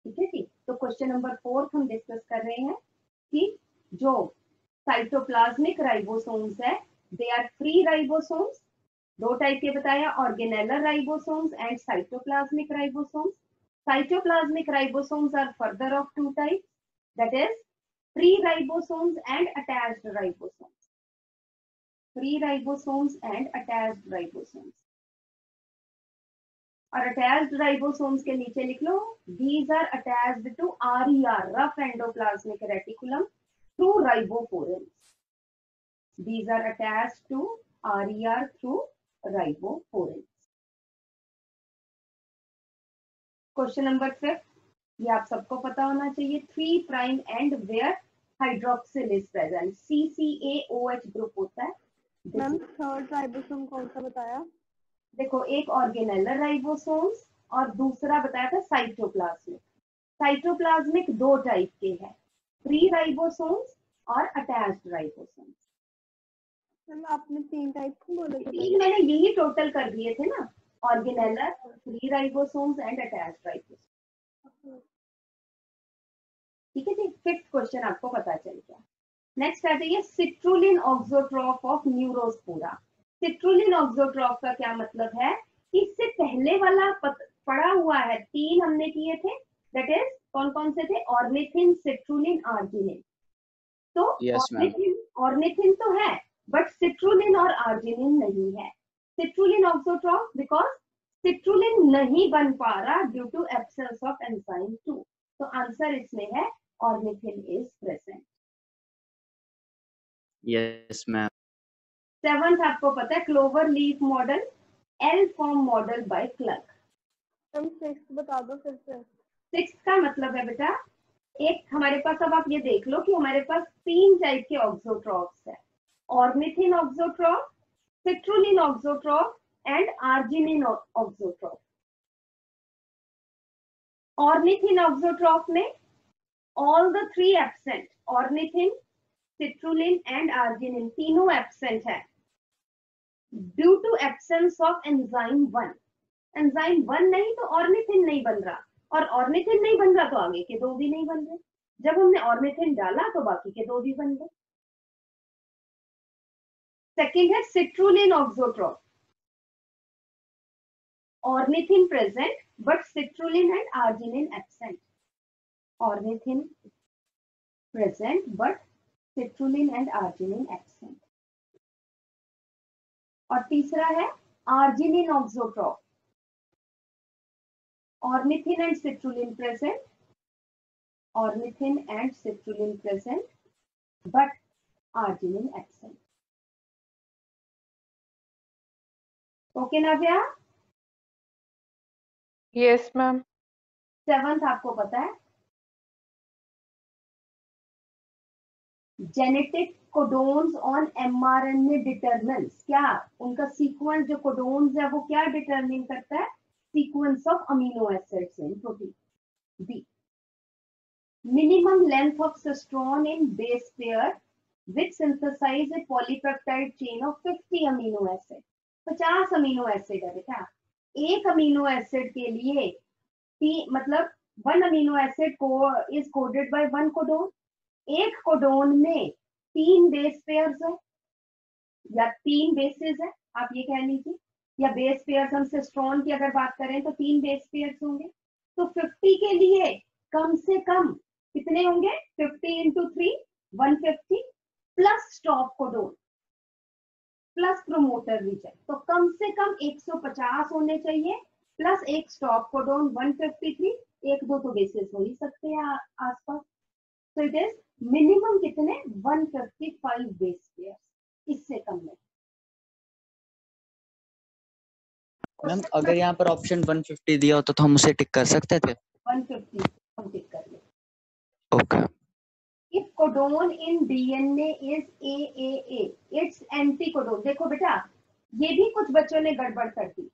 ठीक है जी। तो क्वेश्चन नंबर 4 हम डिस्कस कर रहे हैं कि जो साइटोप्लाज्मिक राइबोसोम्स है, दे आर फ्री राइबोसोम्स। दो टाइप के बताया, organellar ribosomes and cytoplasmic ribosomes. Cytoplasmic ribosomes are further of two types, that is free ribosomes and attached ribosomes. Free ribosomes and attached ribosomes. और attached ribosomes के नीचे लिख लो, these are attached to RER, rough endoplasmic reticulum, through riboporins. These are attached to RER through riboporins. Question number 5, ये आप सबको पता होना चाहिए, 3 prime and where hydroxyl is present, CCAOH group होता है। मैम थर्ड राइबोसोम कौन सा बताया? देखो, एक ऑर्गेनेलर राइबोसोम्स और दूसरा बताया था साइटोप्लाज्मिक। साइटोप्लाज्मिक दो टाइप के हैं, फ्री राइबोसोम्स और अटैच्ड राइबोसोम्स। मैम आपने 3 टाइप के बोले थे। मैंने यही टोटल कर दिए थे ना, organellar, free ribosomes and attached ribosomes. ठीक है जी। 5th क्वेश्चन आपको पता चल गया। नेक्स्ट आ जाइए, सिट्रुलिन ऑक्सोट्रॉफ ऑफ न्यूरोस्पोरा। सिट्रुलिन ऑक्सोट्रॉफ का क्या मतलब है? इससे पहले वाला पड़ा हुआ है, 3 हमने किए थे, दैट इज कौन कौन से थे? Ornithine, citrulline, arginine. तो ऑर्निथिन तो है, बट सिट्रुलिन और आर्जिनिन नहीं है। सिट्रुलिन ऑक्सोट्रॉफ बिकॉज सिट्रुलिन नहीं बन पा रहा due to absence of enzyme 2। तो आंसर इसमें है ornithine is present. Yes ma'am. 7th आपको पता है, clover leaf model, L form model by Clark. तुम 6th बता दो फिर से। 6th का मतलब है बेटा, एक हमारे पास, अब आप ये देख लो कि हमारे पास 3 टाइप के ऑक्सोट्रॉफ्स है, ornithine auxotroph, citrulline auxotroph and arginine auxotroph. Ornithine auxotroph में all the 3 absent, ornithine, citrulline and arginine तीनों एब्सेंट है due to absence of enzyme 1। Enzyme 1 नहीं तो ऑर्निथिन नहीं बन रहा, और ऑर्निथिन नहीं बन रहा तो आगे के 2 भी नहीं बन रहे। जब हमने ऑर्निथिन डाला तो बाकी के 2 भी बन गए। सेकंड है citrulline auxotroph, ornithine present but citrulline and arginine absent. Ornithine present but citrulline and arginine absent. और तीसरा है arginine auxotroph, ornithine and citrulline present, ornithine and citrulline present, but arginine absent. Okay Navya? Yes ma'am. 7th आपको पता है, genetic codons on mRNA determines, क्या उनका sequence, जो codons है वो क्या डिटरमिन करता है? Sequence of amino acids in protein. B, minimum length of cistron in base pair which synthesize a polypeptide chain of 50 amino acid. 50 amino acid है बेटा, एक अमीनो एसिड के लिए मतलब 1 अमीनो एसिड को इज कोडेड बाय 1 कोडोन। एक codon में 3 base pairs है या 3 बेसेस है, आप ये कह लीजिए, या बेस पेयर्स, हम सिस्टोन की अगर बात करें तो 3 बेस पेयर्स होंगे। तो 50 के लिए कम से कम कितने होंगे? 50 into 3 150 plus stop codon plus promoter region, तो कम से कम 150 होने चाहिए, प्लस एक स्टॉप कोडोन 153, एक दो तो बेसिस हो ही सकते हैं आसपास। तो इट इज मिनिमम कितने? 155 बेस पेयर, इससे कम नहीं। मैम अगर यहाँ पर ऑप्शन 150 दिया होता तो हम उसे टिक कर सकते थे? 150 हम टिक कर ले। Okay. If codon in DNA is AAA, it's anticodon। देखो बेटा, ये भी कुछ बच्चों ने गड़बड़ कर दी।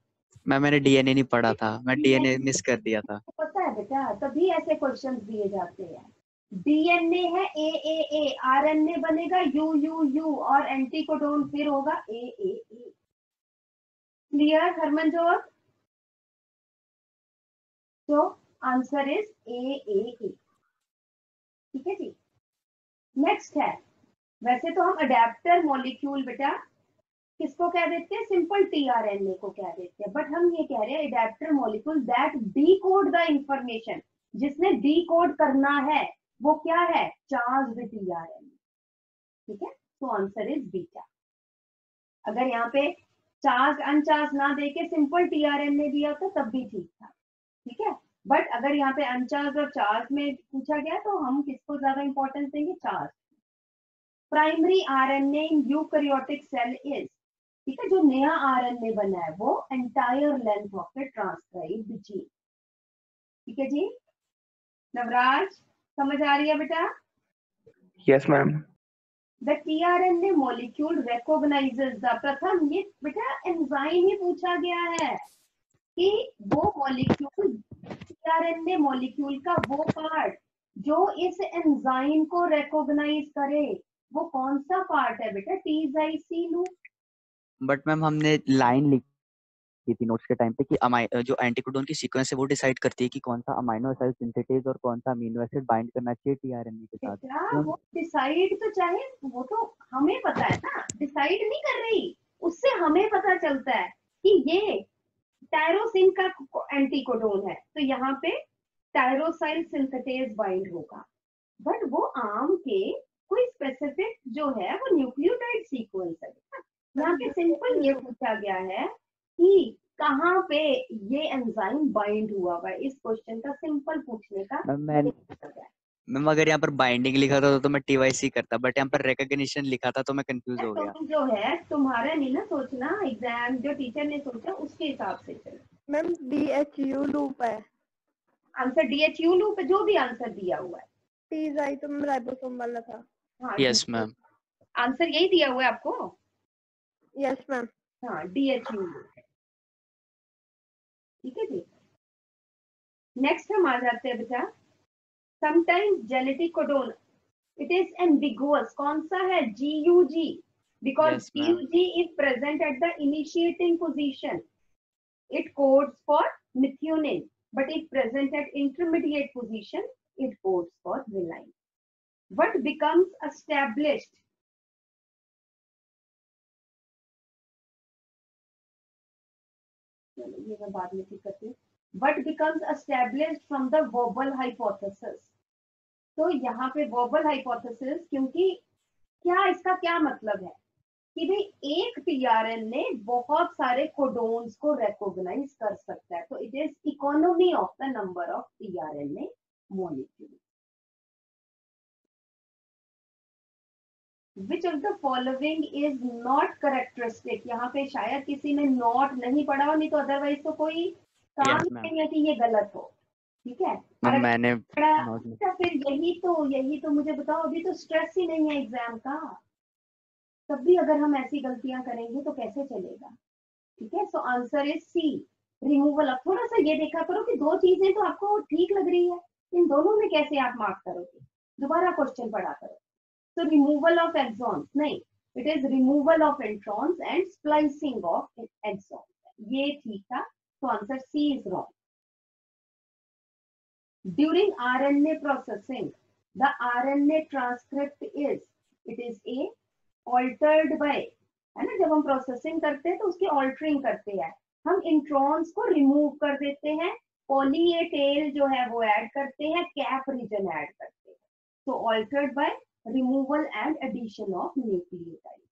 मैंने डीएनए नहीं पढ़ा था, मैं डीएनए मिस कर दिया था। पता है बेटा, तभी ऐसे क्वेश्चंस दिए जाते हैं। डीएनए है AAA, आरएनए बनेगा UUU और एंटीकोडोन फिर होगा AAA। क्लियर हरमनजोत? तो आंसर इज AAA। ठीक है जी। नेक्स्ट है, वैसे तो हम अडेप्टर मॉलिक्यूल बेटा किसको कह देते हैं, सिंपल tRNA को कह देते हैं, बट हम ये कह रहे हैं adapter molecule that decode the information, जिसने डीकोड करना है वो क्या है, चार्ज्ड tRNA। ठीक है, तो आंसर इज बीटा। अगर यहाँ पे चार्ज अनचार्ज ना देके सिंपल tRNA दिया होता तब भी ठीक था। ठीक है, बट अगर यहाँ पे अनचार्ज और चार्ज में पूछा गया तो हम किसको ज्यादा इंपॉर्टेंस देंगे, charge. Primary RNA in eukaryotic cell is, ठीक है, जो नया आरएनए बना है वो entire length of the transcribed gene. ठीक है जी, नवराज समझ आ रही है बेटा? Yes ma'am. The tRNA molecule recognizes the, प्रथम ये बेटा एंजाइम ही पूछा गया है कि वो मॉलिक्यूल tRNA मॉलिक्यूल का वो पार्ट जो इस एंजाइम को रिकॉग्नाइज करे, वो कौन सा पार्ट है बेटा, T-zy लूप। बट मैम हमने लाइन लिखी थी नोट्स के टाइम पे कि जो एंटीकोडोन की सीक्वेंस है वो डिसाइड करती है कि कौन सा अमीनो एसिड सिंथेटेज और कौन सा अमीनो एसिड बाइंड करना चाहिए टीआरएनए के साथ। बेटा वो डिसाइड तो चाहे, वो तो हमें पता है ना, डिसाइड नहीं कर रही, उससे हमें पता चलता है कि ये टायरोसिन का एंटीकोडोन है तो यहाँ पे टायरोसाइल सिंथेटेज बाइंड होगा। बट वो आम के कोई स्पेसिफिक जो है वो न्यूक्लियोटाइड सीक्वेंस है। यहाँ पे सिंपल ये पूछा गया है कि कहाँ पे ये एंजाइम बाइंड हुआ है, इस क्वेश्चन का सिंपल पूछने का मैम अगर यहाँ पर बाइंडिंग लिखा था तो मैं टीवाईसी करता, बट यहाँ पर रिकॉग्निशन लिखा था तो मैं कंफ्यूज हो गया। तुम जो है तुम्हारा नहीं ना सोचना, एग्जाम जो टीचर ने सोचा उसके हिसाब से चलो। मैम DHU लूप है। आंसर DHU लूप है, जो भी आंसर दिया हुआ है। T-zy तो राइबोसोम वाला था। हाँ यस मैम। आंसर यही दिया हुआ है आपको। Yes ma'am. हाँ DHU लूप है। ठीक है जी, नेक्स्ट हम आ जाते हैं बेटा, sometimes genetic codon it is ambiguous, कौन सा है, GUG, because Yes, ma'am. GUG is present at the initiating position, it codes for methionine, but if present at intermediate position it codes for valine. What becomes established, ये मैं बाद में ठीक करती हूँ, what becomes established from the Wobble hypothesis। तो यहाँ पे वॉबल हाइपोथेसिस, क्योंकि क्या इसका क्या मतलब है कि भाई एक टीआरएनए बहुत सारे कोडोन्स को रिकॉग्नाइज कर सकता है, तो it is economy of the number of tRNA molecule. Which of the following is not characteristic, यहाँ पे शायद किसी ने नॉट नहीं पढ़ा हो, नहीं तो अदरवाइज तो कोई काम Yes, नहीं है कि ये गलत हो। ठीक है, और मैंने फिर यही तो मुझे बताओ, अभी तो स्ट्रेस ही नहीं है एग्जाम का, तब भी अगर हम ऐसी गलतियां करेंगे तो कैसे चलेगा। ठीक है, so answer is C, removal. अब थोड़ा सा ये देखा करो कि दो चीजें तो आपको ठीक लग रही है, इन दोनों में कैसे आप मार्क करोगे, दोबारा क्वेश्चन पढ़ा करो। तो रिमूवल ऑफ एक्सॉन्स नहीं, it is removal of introns and splicing of exons, ये ठीक था, तो answer C is wrong. During RNA processing the RNA transcript is, it is a altered by, है ना, जब हम प्रोसेसिंग करते हैं तो उसकी ऑल्टरिंग करते हैं, हम इंट्रॉन्स को रिमूव कर देते हैं, पॉली ए टेल जो है वो ऐड करते हैं, कैप रीजन ऐड करते हैं, तो altered by removal and addition of nucleotide.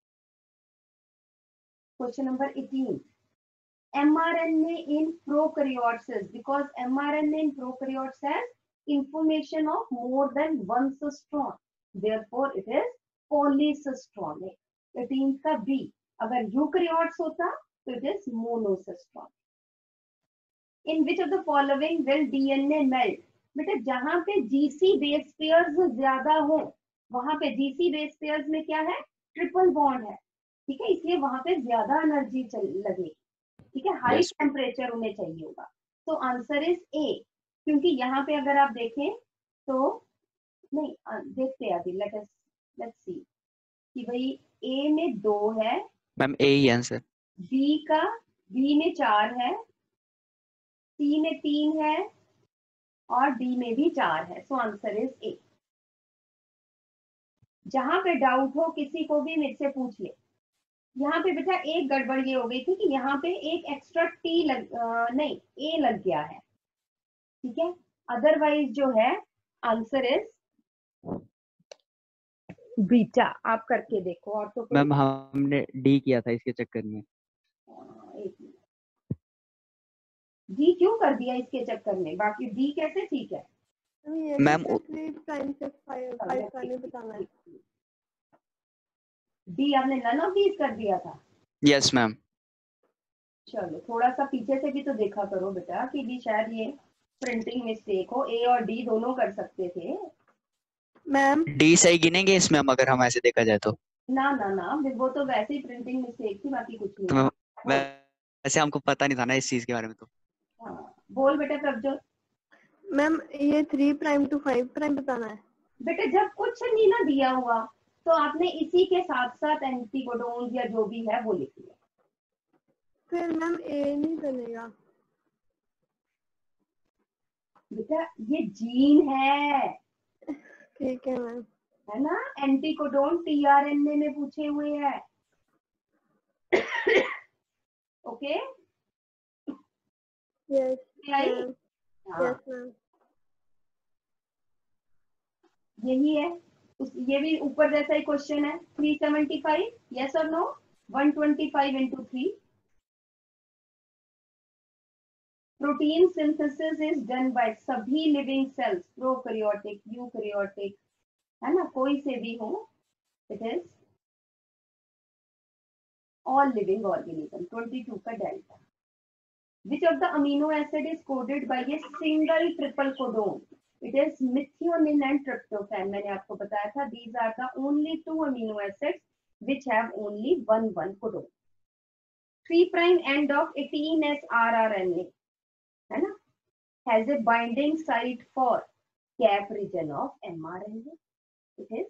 Question number 18, mRNA in prokaryotes, because mRNA in prokaryotes has information of more than one cistron, therefore it is polycistronic। 18 का B, अगर eukaryotes होता तो it is monocystronic। In which of the following will DNA melt, बेटा जहां पे GC base pairs ज्यादा हो वहां पे, GC बेस पेयर्स में क्या है, ट्रिपल बॉन्ड है, ठीक है, इसलिए वहां पे ज्यादा एनर्जी लगेगी। ठीक है, हाई टेम्परेचर उन्हें चाहिए होगा, तो आंसर इज ए, क्योंकि यहाँ पे अगर आप देखें तो नहीं, देखते हैं अभी, लेट्स सी कि भाई ए में 2 है, मैम ए ही आंसर, बी में 4 है, सी में 3 है, और डी में भी 4 है, सो आंसर इज ए। जहां पे डाउट हो किसी को भी मेरे से पूछ ले। यहाँ पे बेटा एक गड़बड़ ये हो गई थी कि यहाँ पे एक एक्स्ट्रा टी नहीं ए लग गया है, ठीक है। अदरवाइज जो है आंसर इज बीटा। आप करके देखो। और तो मैम हमने डी किया था इसके चक्कर में। एक डी क्यों कर दिया इसके चक्कर में, बाकी डी कैसे ठीक है मैम 3 प्राइम से 5 प्राइम बताना है। डी आपने नन ऑफ दीज कर दिया था। Yes ma'am. चलो थोड़ा सा पीछे से भी तो देखा करो बेटा कि भी शायद ये प्रिंटिंग मिस्टेक हो। ए और डी दोनों कर सकते थे। मैम डी सही गिनेंगे इसमें हम, अगर हम ऐसे देखा जाए तो। ना ना ना, वो तो वैसे ही प्रिंटिंग मिस्टेक थी, बाकी कुछ तो नहीं। वैसे हमको पता नहीं था ना इस चीज के बारे में तो। हाँ बोल बेटा प्रभजोत। मैम ये 3 प्राइम टू 5 प्राइम बताना है। बेटे जब कुछ नहीं ना दिया हुआ तो आपने इसी के साथ साथ एंटीकोडोन्स या जो भी है वो लिख लिया। फिर मैम ए नहीं बनेगा। बेटा ये जीन है, ठीक है मैम। है ना। एंटीकोडोन टीआरएनए में पूछे हुए हैं। Okay yes I. मैम। हाँ यस मैम। यही है। ये भी ऊपर जैसा ही क्वेश्चन है। 375 यस और no. 125 into 3। Protein synthesis is done by सभी लिविंग सेल्स, प्रोकैरियोटिक यूकैरियोटिक, है ना, कोई से भी हो, it is all living organism. 22 का delta. Which of the amino acid is coded by a single triple codon? It is methionine and tryptophan. मैंने आपको बताया था these are the only 2 amino acids which have only one codon. 3' end of 18S rRNA, है ना, has a binding site for cap region of mRNA. It is,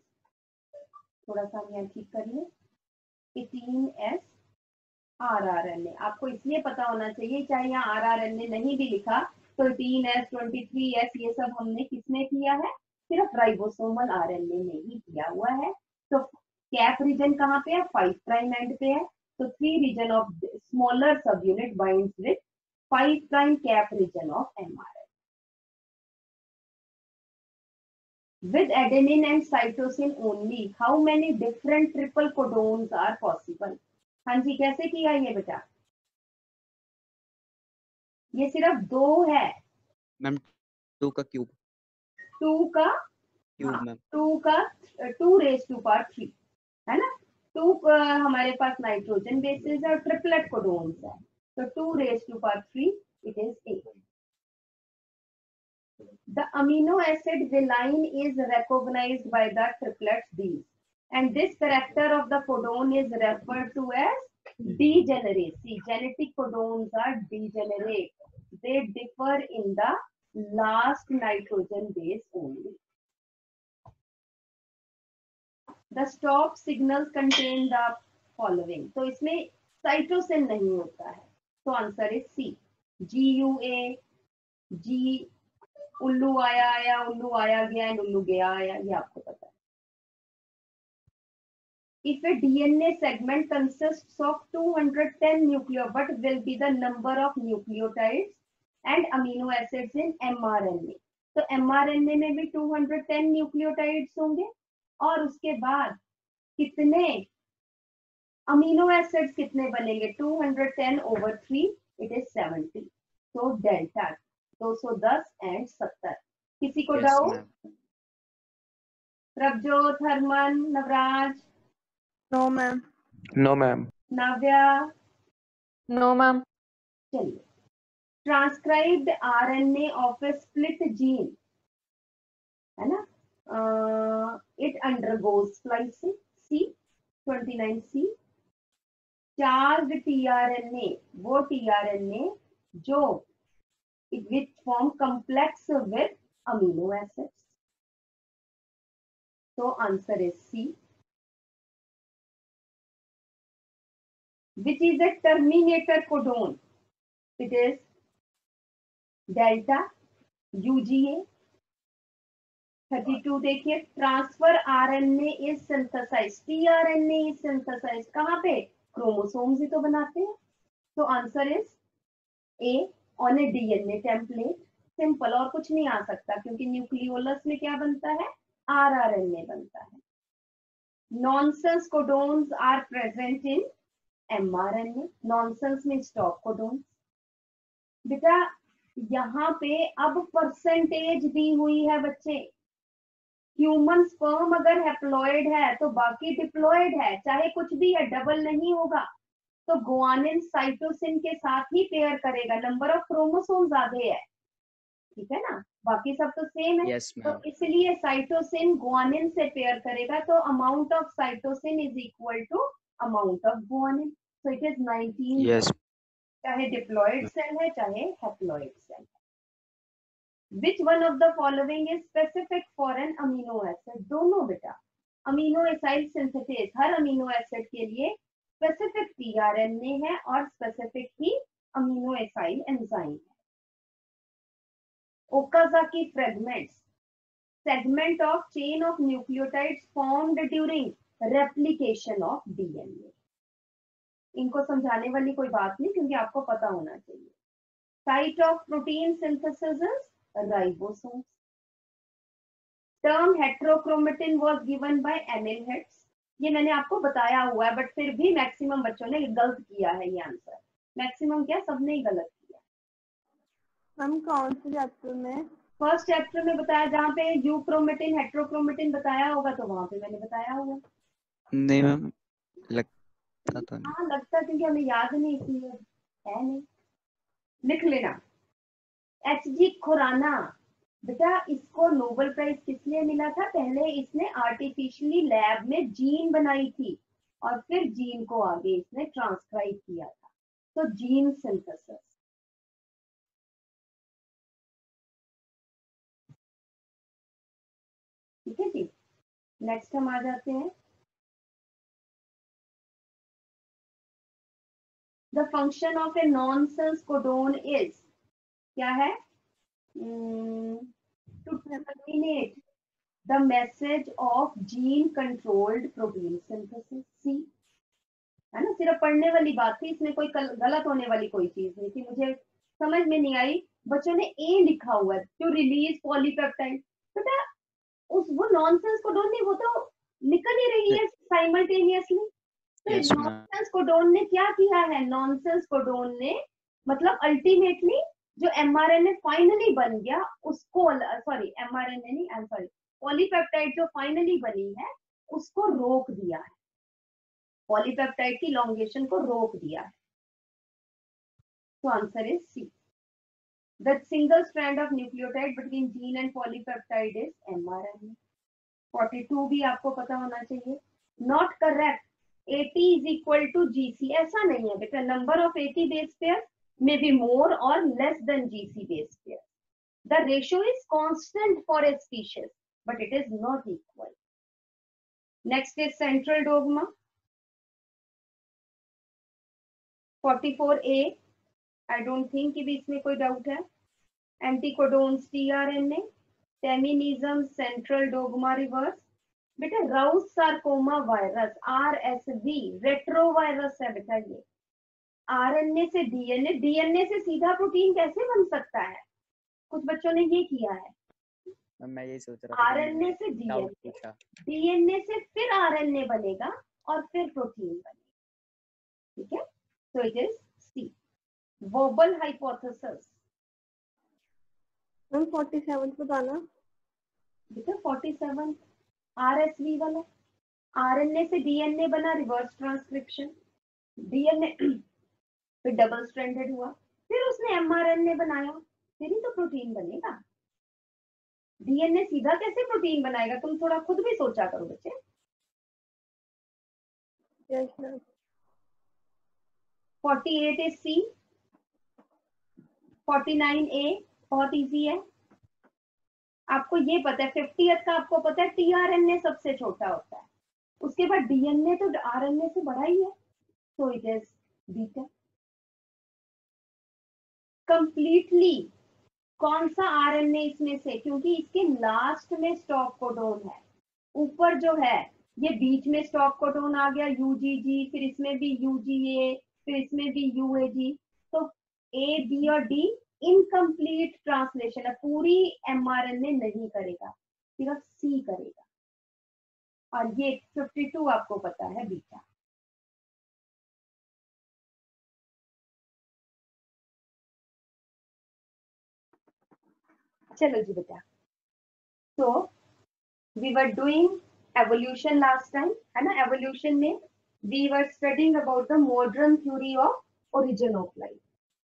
थोड़ा सा हम यहाँ ठीक कर लें, 18S rRNA। आपको इसलिए पता होना चाहिए, चाहे यहाँ rRNA नहीं भी लिखा तो 18S 23S ये सब हमने किसमें किया है, सिर्फ राइबोसोमल आरएनए में ही किया हुआ है। तो कैप रीजन कहाँ पे है, 5' एंड पे है, तो 3 region of smaller sub unit binds with 5' cap region of mRNA। With adenine and cytosine only, how many different triple codons are possible? हाँ जी, कैसे किया ये बेटा? ये सिर्फ 2 है मैम 2 का क्यूब। 2 का क्यूब मैम। 2 का 2 रेज टू पावर 3, है ना। 2 हमारे पास नाइट्रोजन बेसिस है और ट्रिपलेट कोडोन्स है, तो 2 raise to power 3 it is 8। The amino acid valine is recognized by the triplets these, and this character of the codon is referred to as degeneracy. Genetic codons are degenerate. They differ in the last nitrogen base only. The stop signals contain the following. तो इसमें cytosine नहीं होता है, तो answer is C. GUA, G उल्लू आया उल्लू आया गया एंड उल्लू गया आया, ये आपको पता है। If a DNA segment consists of 210 nucleotides, what will be the number of nucleotides and amino acids in mRNA? तो mRNA में भी 210 न्यूक्लियोटाइड्स होंगे और उसके बाद कितने अमीनो एसिड्स कितने बनेंगे, 210 over 3 it is 70। तो डेल्टा 210 एंड 70। किसी को doubt? Prabhjot, Harman, Navraj, no ma'am. No, ma'am. Navya, no ma'am. चलिए। Transcribed RNA of a split gene, है ना, it undergoes splicing, C 29C। Charge tRNA, वो टीआरएनए जो which form complex with amino acids, so answer is C। Which is a terminator codon? It is delta, UGA। 32 देखिए, transfer RNA is synthesise, tRNA is synthesise कहाँ पे, chromosomes ही तो बनाते हैं। तो answer is A, on a DNA template. Simple, और कुछ नहीं आ सकता क्योंकि न्यूक्लियोलस में क्या बनता है, rRNA बनता है। Nonsense codons are present in mRNA, nonsense में स्टॉप कोडोन्स। बेटा यहाँ पे अब परसेंटेज दी हुई है बच्चे, ह्यूमन स्पर्म अगर हैप्लॉइड है तो बाकी डिप्लॉइड है, चाहे कुछ भी है डबल नहीं होगा, तो गुआनिन साइटोसिन के साथ ही पेयर करेगा, नंबर ऑफ क्रोमोसोम्स आधे है, ठीक है ना, बाकी सब तो सेम है। यस तो मैम। इसलिए साइटोसिन गुआनिन से पेयर करेगा, तो amount of cytosine is equal to amount of guanine, so it is 19, yes चाहे डिप्लॉइड सेल है चाहे हैप्लॉइड सेल है। Which one of the following is specific for an amino acid? दोनों बेटा, amino aside syntheses, हर amino acid के लिए specific tRNA है और स्पेसिफिक ही अमीनो एसाइड एंजाइम है। Okazaki fragments, segment of chain of nucleotides formed during replication of DNA। इनको समझाने वाली कोई बात नहीं क्योंकि आपको पता होना चाहिए। Site of protein synthesis is ribosomes. Term heterochromatin was given by Emil Heitz, ये मैंने आपको बताया हुआ है बट फिर भी मैक्सिमम बच्चों ने गलत किया है ये आंसर, मैक्सिमम क्या, सबने ही गलत किया। हम कौन से चैप्टर में? फर्स्ट चैप्टर में बताया, जहाँ पे यूक्रोमेटिन हेट्रोक्रोमेटिन बताया होगा तो वहां पे मैंने बताया होगा। नहीं मैम, लगता तो नहीं। हाँ लगता, क्योंकि हमें याद नहीं इसलिए है नहीं, लिख लेना। HG खुराना, बेटा इसको नोबेल प्राइज किस लिए मिला था, पहले इसने आर्टिफिशियली लैब में जीन बनाई थी और फिर जीन को आगे इसने ट्रांसक्राइब किया था, तो जीन सिंथेसिस। ठीक है जी, नेक्स्ट हम आ जाते हैं, the function of a nonsense codon is, क्या है, to terminate the message of gene controlled protein synthesis. C है ना, सिर्फ पढ़ने वाली बात थी, इसमें कोई गलत होने वाली कोई चीज नहीं थी, मुझे समझ में नहीं आई, बच्चों ने ए लिखा हुआ है, टू रिलीज पॉलीपेप्टाइड, बेटा उस वो नॉनसेंस कोडोन नहीं, वो तो निकल ही रही है साइमल्टेनियसली। तो यस मैम। नॉनसेंस कोडोन ने क्या किया है, नॉनसेंस कोडोन ने मतलब अल्टीमेटली जो mRNA फाइनली बन गया उसको, सॉरी mRNA नहीं, आई एम सॉरी, पॉलीपेप्टाइड जो फाइनली बनी है उसको रोक दिया है, पॉलीपेप्टाइड की लॉन्गेशन को रोक दिया है। तो answer is C, the single strand of nucleotide between gene and polypeptide is mRNA। 42 भी आपको पता होना चाहिए, not correct, AT is equal to GC, ऐसा नहीं है बेटा, number of AT base pair may be more or less than GC base pair. The ratio is constant for a species, but it is not equal. Next is central dogma. 44A, I don't think कि भी इसमें कोई doubt है। Anticodons tRNA, feminism, central dogma reverse. बेटा Rous sarcoma virus RSV retrovirus है बेटा, ये RNA से DNA, DNA से सीधा प्रोटीन कैसे बन सकता है, कुछ बच्चों ने ये किया है, मैं यही सोच रहा था, RNA से डाउट DNA, पूछा। DNA से फिर RNA बनेगा और फिर प्रोटीन बनेगा, ठीक है, तो it is C, wobble hypothesis. हम 47 बताना। बेटा 47 RSV वाला, RNA से DNA बना, रिवर्स ट्रांसक्रिप्शन, DNA फिर डबल स्ट्रैंडेड हुआ, फिर उसने mRNA बनाया, फिर ही तो प्रोटीन बनेगा, DNA सीधा कैसे प्रोटीन बनाएगा, तुम थोड़ा खुद भी सोचा करो बच्चे। Yes ma'am. 48 is C, 49A बहुत इजी है, आपको ये पता है, 50th का आपको पता है tRNA सबसे छोटा होता है, उसके बाद DNA तो RNA से बड़ा ही है, so it is beta. completely कौन सा आरएनए इसमें से, क्योंकि इसके लास्ट में स्टॉप कोडोन है, ऊपर जो है ये बीच में स्टॉप कोडोन आ गया यूजीजी, फिर इसमें भी यूजीए, फिर इसमें भी यूएजी, तो ए बी और डी इनकम्प्लीट ट्रांसलेशन है, पूरी एमआरएनए नहीं करेगा, सिर्फ सी करेगा। और ये 52 आपको पता है बीटा। चलो जी बेटा, तो we were doing evolution last time, है ना। एवोल्यूशन में we were studying about the modern theory of origin of life,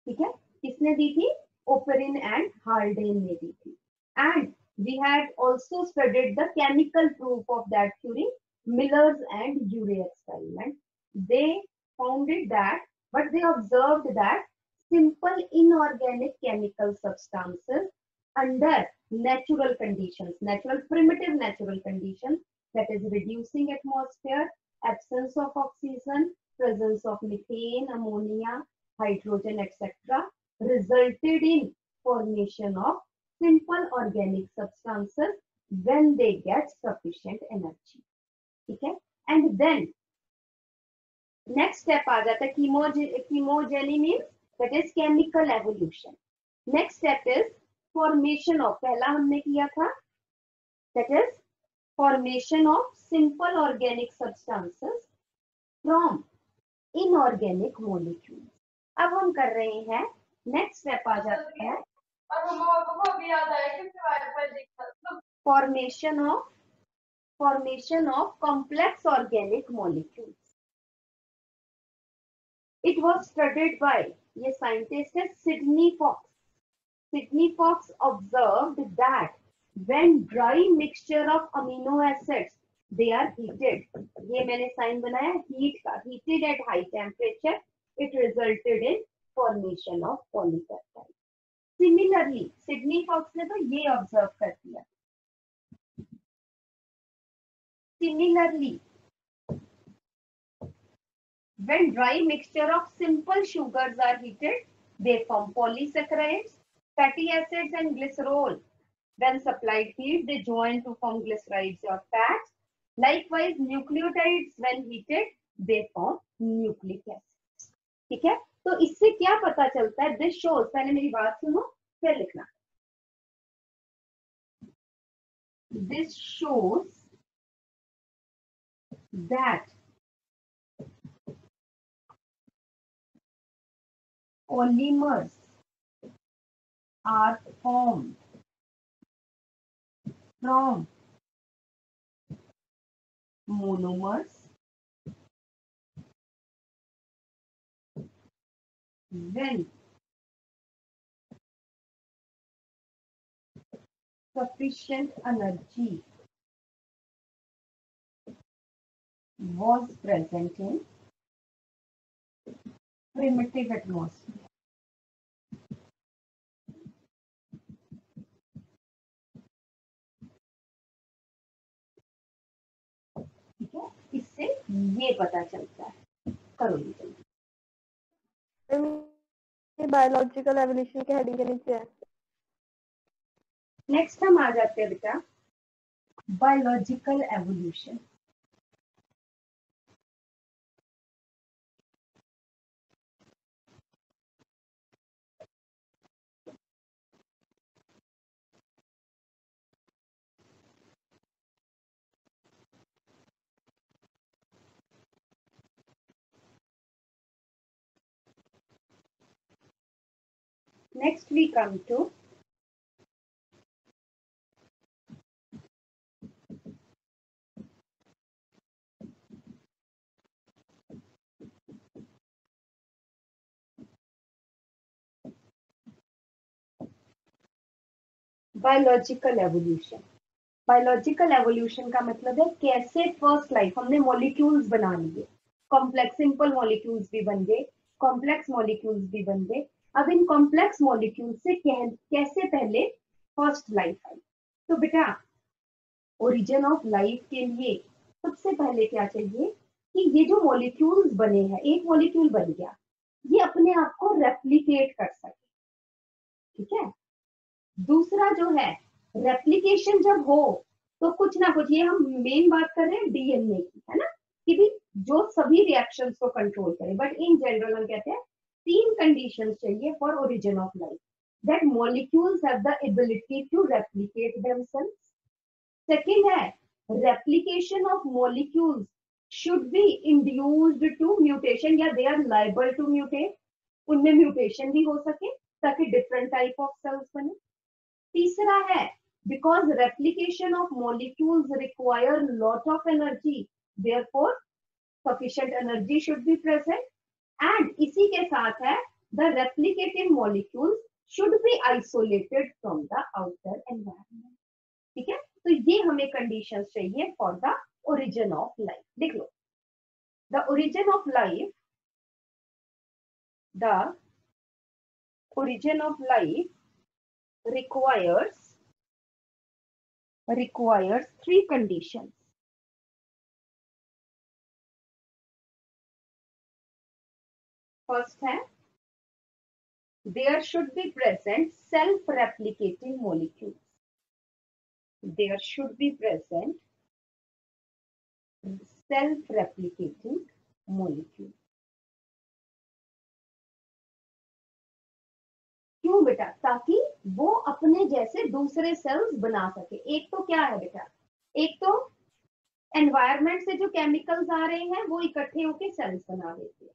ठीक है। किसने दी थी? ओपेरिन एंड हार्डेन ने दी थी। And we had also studied the chemical proof of that theory, Miller's and Urey experiment. They found it that, but they observed that simple inorganic chemical substances under natural conditions, primitive natural conditions, that is reducing atmosphere, absence of oxygen, presence of methane, ammonia, hydrogen, etc., resulted in formation of simple organic substances when they get sufficient energy, ठीक है। And then next step आ जाता है chemogeny means that is chemical evolution. Next step is formation of, पहला हमने किया था, that is formation of simple organic substances from inorganic molecules. अब हम कर रहे हैं नेक्स्ट स्टेप आ जाता है formation of complex organic molecules. It was studied by ये scientist है Sidney Fox. Sidney Fox observed that when dry mixture of amino acids they are heated, ये मैंने साइन बनाया heat का, heated at high temperature, it resulted in formation of polypeptide. Similarly, Sidney Fox ने तो ये observe कर दिया। Similarly, when dry mixture of simple sugars are heated, they form polysaccharides, fatty acids and glycerol. When supplied heat, they join to form glycerides or fats. Likewise, nucleotides when heated, they form nucleic acids. ठीक है, तो इससे क्या पता चलता है? This shows, पहले मेरी बात सुनो फिर लिखना। This shows that polymers are formed from monomers when sufficient energy was present in primitive atmosphere. ठीक है, इससे ये पता चलता है। करो ये जल्दी। ये बायोलॉजिकल एवोल्यूशन के हेडिंग के नीचे है। नेक्स्ट हम आ जाते हैं बेटा biological evolution. Next we come to biological evolution. Biological evolution का मतलब है कैसे फर्स्ट लाइफ, हमने मॉलिक्यूल्स बना लिए, कॉम्प्लेक्स सिंपल मॉलिक्यूल्स भी बन गए, कॉम्प्लेक्स मॉलिक्यूल्स भी बन गए। अब इन कॉम्प्लेक्स मॉलिक्यूल से कैसे पहले फर्स्ट लाइफ आई। तो बेटा ओरिजिन ऑफ लाइफ के लिए सबसे पहले क्या चाहिए कि ये जो मॉलिक्यूल्स बने हैं, एक मॉलिक्यूल बन गया, ये अपने आप को रेप्लिकेट कर सके, ठीक है। दूसरा जो है रेप्लिकेशन जब हो तो कुछ ना कुछ, ये हम मेन बात कर रहे हैं डीएनए की, है ना, कि भी जो सभी रिएक्शंस को कंट्रोल करे, बट इन जनरल हम कहते हैं 3 कंडीशंस चाहिए for origin of life, that molecules have the ability to replicate themselves. Second है replication of molecules should be induced to mutation, या they are liable to mutate, उनमें mutation भी हो सके ताकि डिफरेंट टाइप ऑफ सेल्स बने। तीसरा है because replication of molecules require lot of energy, therefore sufficient energy should be present, and इसी के साथ है the replicating molecules should be isolated from the outer environment। ठीक है, तो ये हमें कंडीशंस चाहिए for the origin of life. लिख लो, the origin of life, the origin of life requires 3 conditions। First है there should be present self-replicating molecules, there should be present self-replicating molecule। क्यों बेटा? ताकि वो अपने जैसे दूसरे सेल्स बना सके। एक तो क्या है बेटा, एक तो एनवायरनमेंट से जो केमिकल्स आ रहे हैं वो इकट्ठे होके सेल्स बना देते हैं।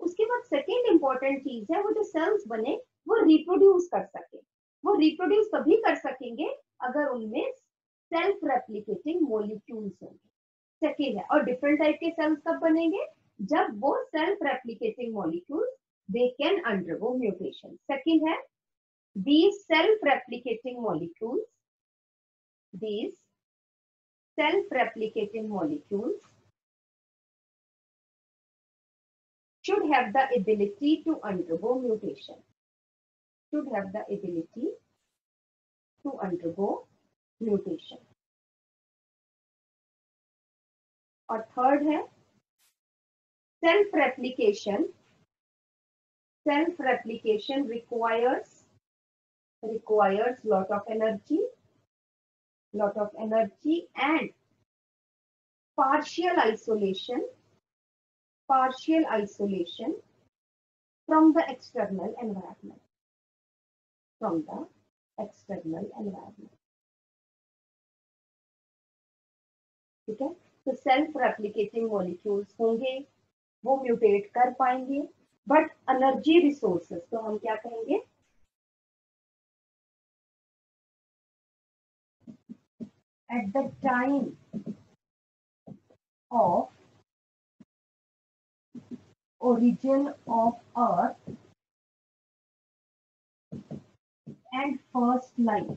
उसके बाद सेकेंड इंपॉर्टेंट चीज है वो जो सेल्स बने वो रिप्रोड्यूस कर सके। वो रिप्रोड्यूस तभी कर सकेंगे अगर उनमें सेल्फ रेप्लिकेटिंग मॉलिक्यूल्स होंगे। सेकेंड है, और डिफरेंट टाइप के सेल्स कब बनेंगे? जब वो self replicating molecules they can undergo mutation. Second है these self-replicating molecules, these self-replicating molecules should have the ability to undergo mutation, should have the ability to undergo mutation। और third है self-replication, self-replication requires lot of energy and partial isolation from the external environment, ठीक है। तो self replicating molecules होंगे, वो mutate कर पाएंगे, but energy resources तो हम क्या कहेंगे? At the time of origin of Earth and first life,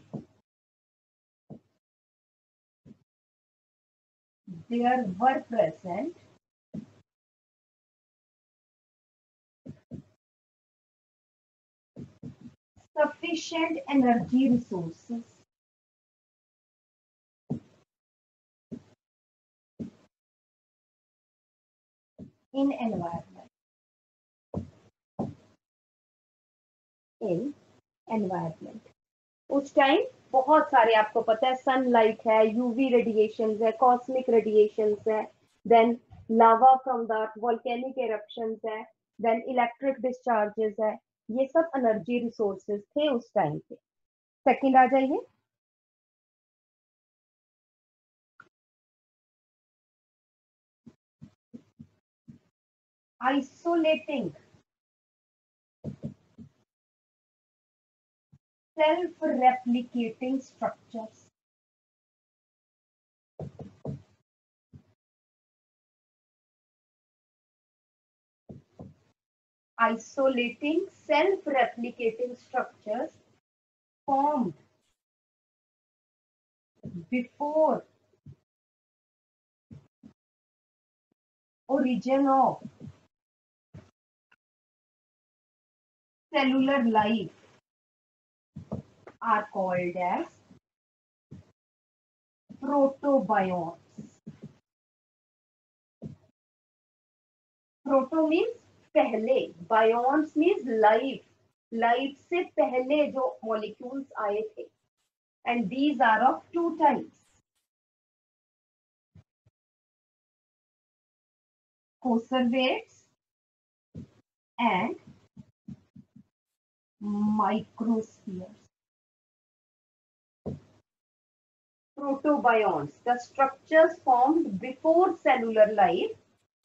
there were present sufficient energy resources in environment, उस टाइम बहुत सारे, आपको पता है, सनलाइट है, यूवी रेडिएशंस है, कॉस्मिक रेडिएशंस है, then lava from the volcanic eruptions है, देन इलेक्ट्रिक डिस्चार्जेस है, ये सब एनर्जी रिसोर्सेज थे उस टाइम पे। सेकंड आ जाइए, isolating self-replicating structures, isolating self-replicating structures formed before origin of cellular life are called as protobionts। Proto means पहले, bionts means life, light से पहले जो मॉलिक्यूल्स आए थे, and these are of two types, conservates and microspheres. Protobions, the structures formed before cellular life,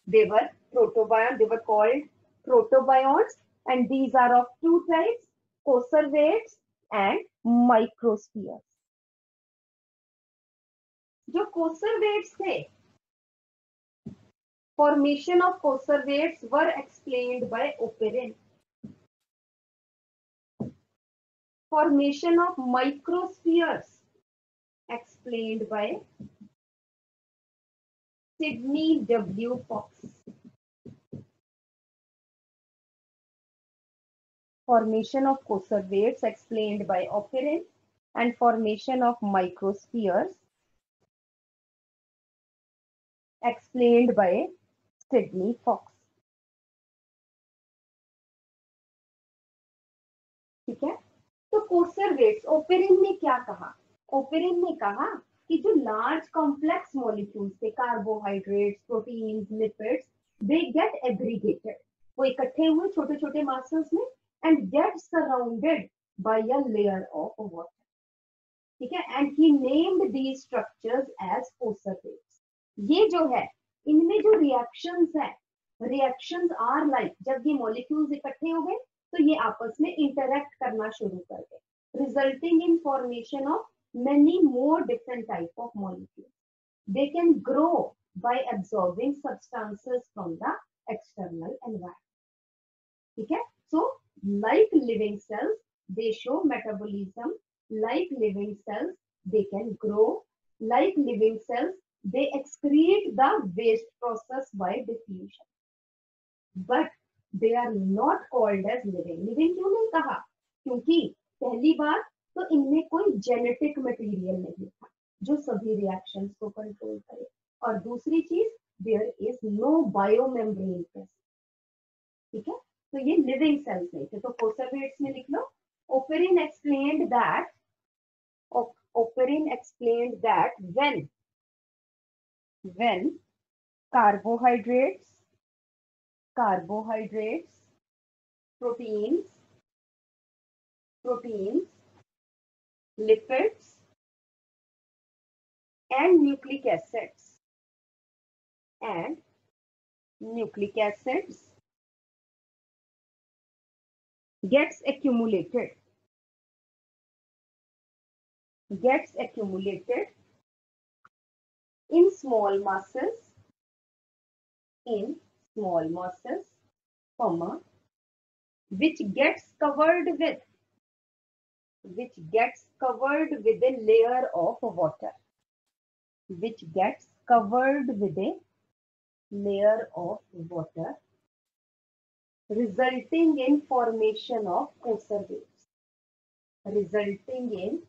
they were protobions, they were called protobions, and these are of two types, conservates and microspheres. जो conservates थे, formation of conservates were explained by Oparin. Formation of microspheres explained by Sidney W. Fox. Formation of conservates explained by Oparin, and formation of microspheres explained by Sidney Fox. ठीक है, तो conservates, Oparin ने क्या कहा? Oparin ने कहा कि जो लार्ज कॉम्प्लेक्स मॉलिक्यूल्स थे, carbohydrates, proteins, lipids, they get aggregated, वो इकट्ठे हुए छोटे छोटे मासेस में and get surrounded by a layer of water. ठीक है, and he named these structures as conservates. ये जो है, इनमें जो रिएक्शंस है, रिएक्शंस आर लाइक, जब ये मॉलिक्यूल्स इकट्ठे हो गए तो ये आपस में इंटरैक्ट करना शुरू कर गए, resulting in formation of many more different type of molecules. They can grow by absorbing substances from the external environment. ठीक है, so like living cells, they show metabolism. Like living cells, they can grow. Like living cells, they excrete the waste process by diffusion. But they are not called as living. Living क्यों नहीं कहा? क्योंकि पहली बार तो इनमें कोई genetic material नहीं था जो सभी रिएक्शंस को कंट्रोल करे, और दूसरी चीज, there is no biomembrane present. ठीक है, तो ये लिविंग सेल्स नहीं थे. तो conservates में लिख लो, Oparin explained that when carbohydrates, proteins, lipids and nucleic acids gets accumulated in small masses, comma, which gets covered with a layer of water, resulting in formation of conservates, resulting in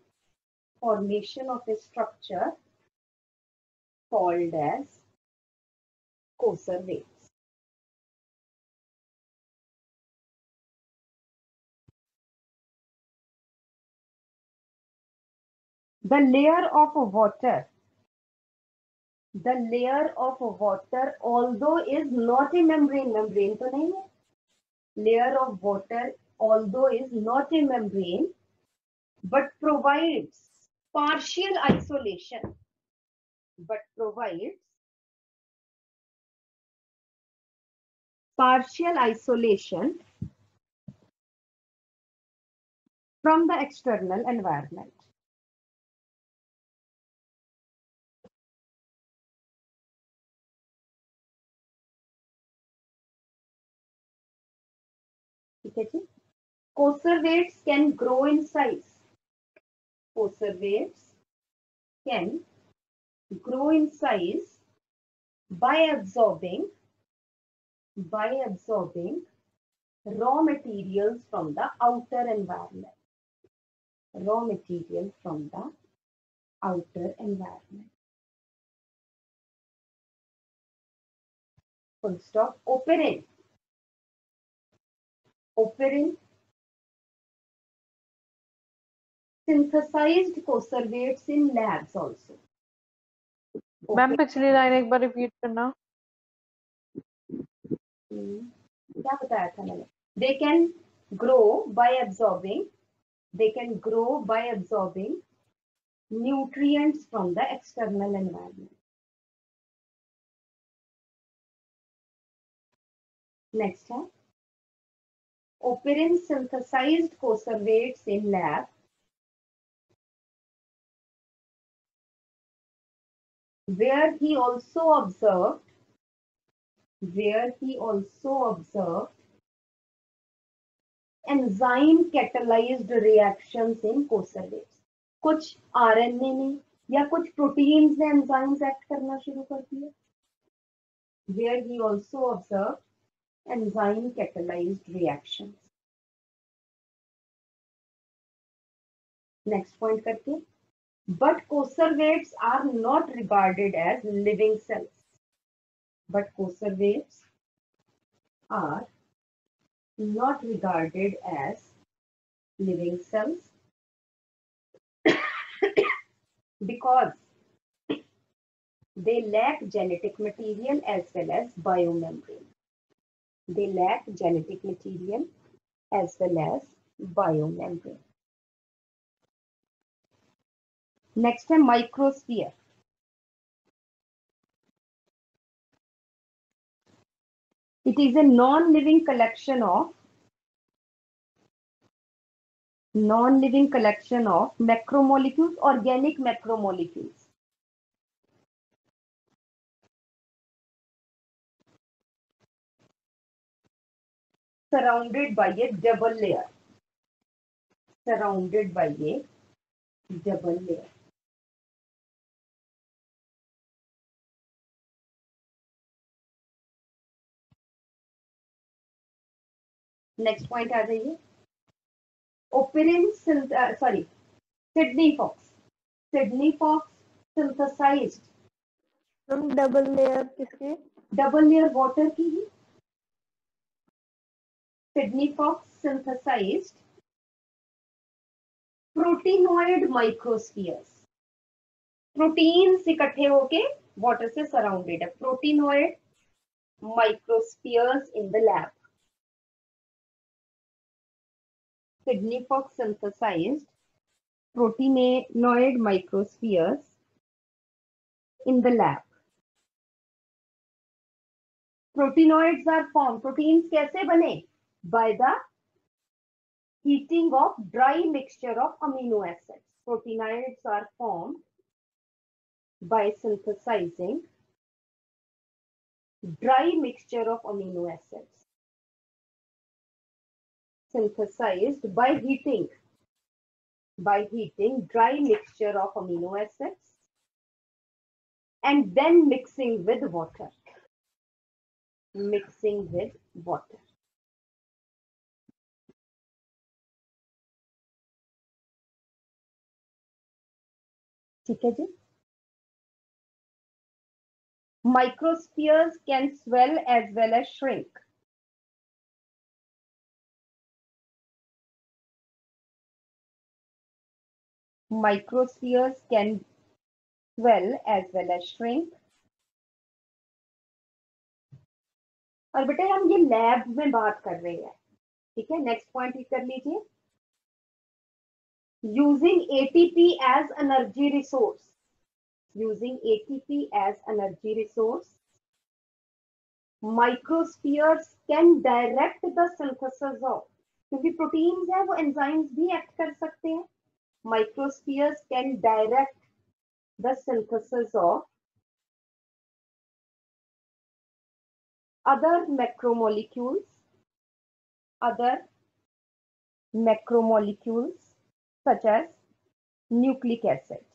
formation of a structure called as conservates. The layer of water, although is not a membrane तो नहीं है. Layer of water, although is not a membrane, but provides partial isolation, from the external environment. ठीक है जी. Conservates can grow in size. By absorbing raw materials from the outer environment. Full stop. Oparin synthesized conservates in labs also. Ma'am पिछली line एक बार repeat करना. क्या बताया था मैंने? They can grow by absorbing. They can grow by absorbing nutrients from the external environment. Next है Operin synthesized conservates in lab where he also observed enzyme catalyzed reactions in conservates. कुछ RNA में या कुछ proteins ने enzymes act करना शुरू कर दिया. Where he also observed enzyme catalyzed reactions. Next point करके. But conservates are not regarded as living cells. But conservates are not regarded as living cells because they lack genetic material as well as biomembrane. They lack genetic material as well as biomembrane. Next है microsphere. It is a non-living collection of macromolecules, organic macromolecules. Surrounded by a double layer. Next point आ जाइए. Sydney Fox synthesized. Ma'am double layer किसके? Double layer water की ही. Sydney Fox synthesized proteinoid microspheres. Proteins इकट्ठे होके water से surrounded है. Proteinoid microspheres in the lab. Sydney Fox synthesized proteinoid microspheres in the lab. Proteinoids are formed. Proteins कैसे बने? By the heating of dry mixture of amino acids. Proteinoids are formed by synthesizing dry mixture of amino acids. Synthesized by heating dry mixture of amino acids and then mixing with water. ठीक है जी. Microspheres can swell as well as shrink. Microspheres can swell as well as shrink. और बेटे हम ये lab में बात कर रहे हैं. ठीक है. नेक्स्ट पॉइंट ही कर लीजिए. Using ATP as energy resource. Microspheres can direct the synthesis of. क्योंकि प्रोटीन्स है वो एंजाइम्स भी एक्ट कर सकते हैं. Microspheres can direct the synthesis of other macromolecules such as nucleic acids.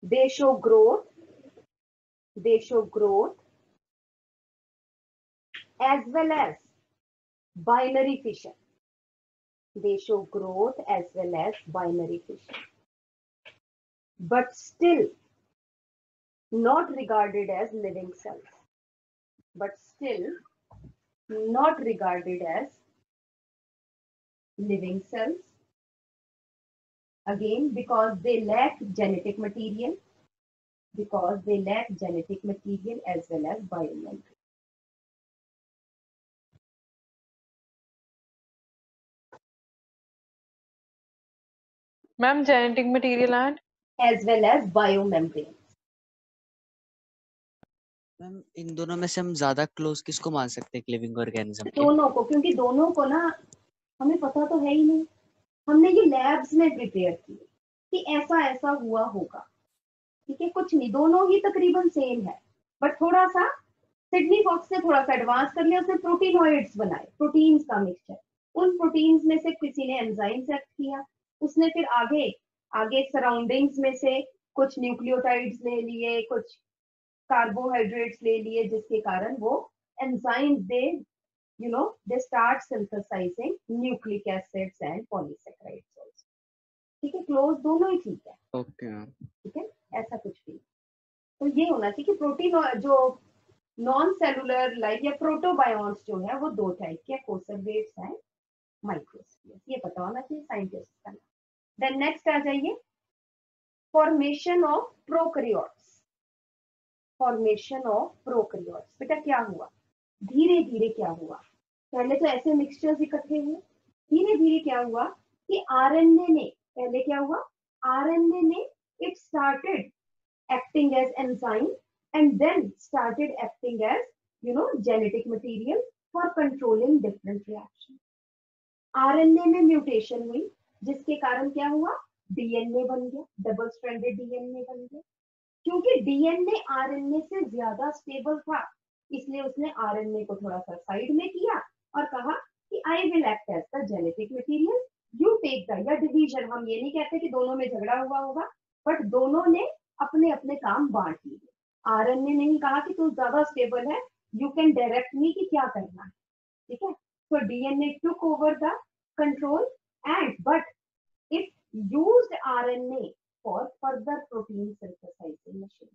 They show growth as well as binary fission. But still not regarded as living cells. living cells. Again, because they lack genetic material, as well as biomembrane. Ma'am genetic material and As well as biomembrane. Ma'am इन दोनों में से हम ज्यादा close किसको मान सकते हैं लिविंग ऑर्गेनिज्म के? दोनों को, क्योंकि दोनों को ना हमें पता तो है ही नहीं, हमने ये लैब्स में प्रिपेयर किए कि ऐसा ऐसा हुआ होगा, ठीक है, कुछ नहीं, दोनों ही तकरीबन सेम है, बट थोड़ा सा सिडनी फॉक्स ने थोड़ा सा एडवांस कर लिया, उसने प्रोटीनोइड्स बनाए, प्रोटीन्स का मिक्सचर, उन प्रोटीन्स में से किसी ने एंजाइम्स एक्ट किया, उसने फिर आगे आगे सराउंडिंग्स में से कुछ न्यूक्लियोटाइड्स ले लिए, कुछ कार्बोहाइड्रेट्स ले लिए, जिसके कारण वो enzymes they start synthesising nucleic acids and polysaccharides also, ठीक है, क्लोज दोनों ही ठीक है, ओके ठीक है, ऐसा कुछ भी। तो ये होना चाहिए कि प्रोटीन जो नॉन सेलुलर लाइफ या प्रोटोबायोन्स जो है वो दो टाइप के, कोसर्वेट्स एंड माइक्रोस्फीयर्स, ये पता होना चाहिए साइंटिस्ट का। देन नेक्स्ट आ जाइए, formation of prokaryotes. Formation of prokaryotes, बेटा क्या हुआ, धीरे धीरे क्या हुआ, पहले तो ऐसे मिक्सचर्स इकट्ठे हुए, धीरे धीरे क्या हुआ कि आरएनए ने, पहले क्या हुआ, आरएनए ने it started acting as enzyme and then started acting as genetic material for controlling different reactions. RNA में म्यूटेशन हुई, जिसके कारण क्या हुआ, डीएनए बन गया, डबल स्ट्रैंडेड डीएनए बन गया, क्योंकि डीएनए आरएनए से ज्यादा स्टेबल था, इसलिए उसने आरएनए को थोड़ा सा साइड में किया और कहा कि I will act as the genetic material, you take the, या डिवीजन, हम ये नहीं कहते कि दोनों में झगड़ा हुआ होगा, बट दोनों ने अपने अपने काम बांट लिए। आरएनए ने ही कहा कि तू ज्यादा स्टेबल है, यू कैन डायरेक्ट मी कि क्या करना है, ठीक है, so DNA took over the control and but it used RNA for further protein synthesizing machine,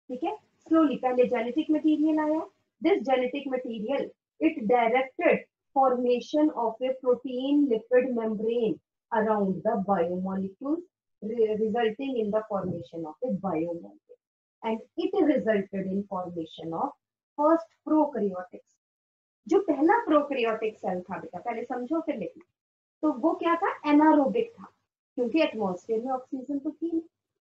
ठीक है, slowly पहले genetic material आया, this genetic material it directed formation of a protein lipid membrane around the biomolecules, resulting in the formation of a biomembrane, and it resulted in formation of first prokaryotics। जो पहला prokaryotic cell था बेटा, पहले समझो फिर लिखो, तो वो क्या था, एनारोबिक था, क्योंकि एटमॉस्फेयर में ऑक्सीजन तो थी नहीं,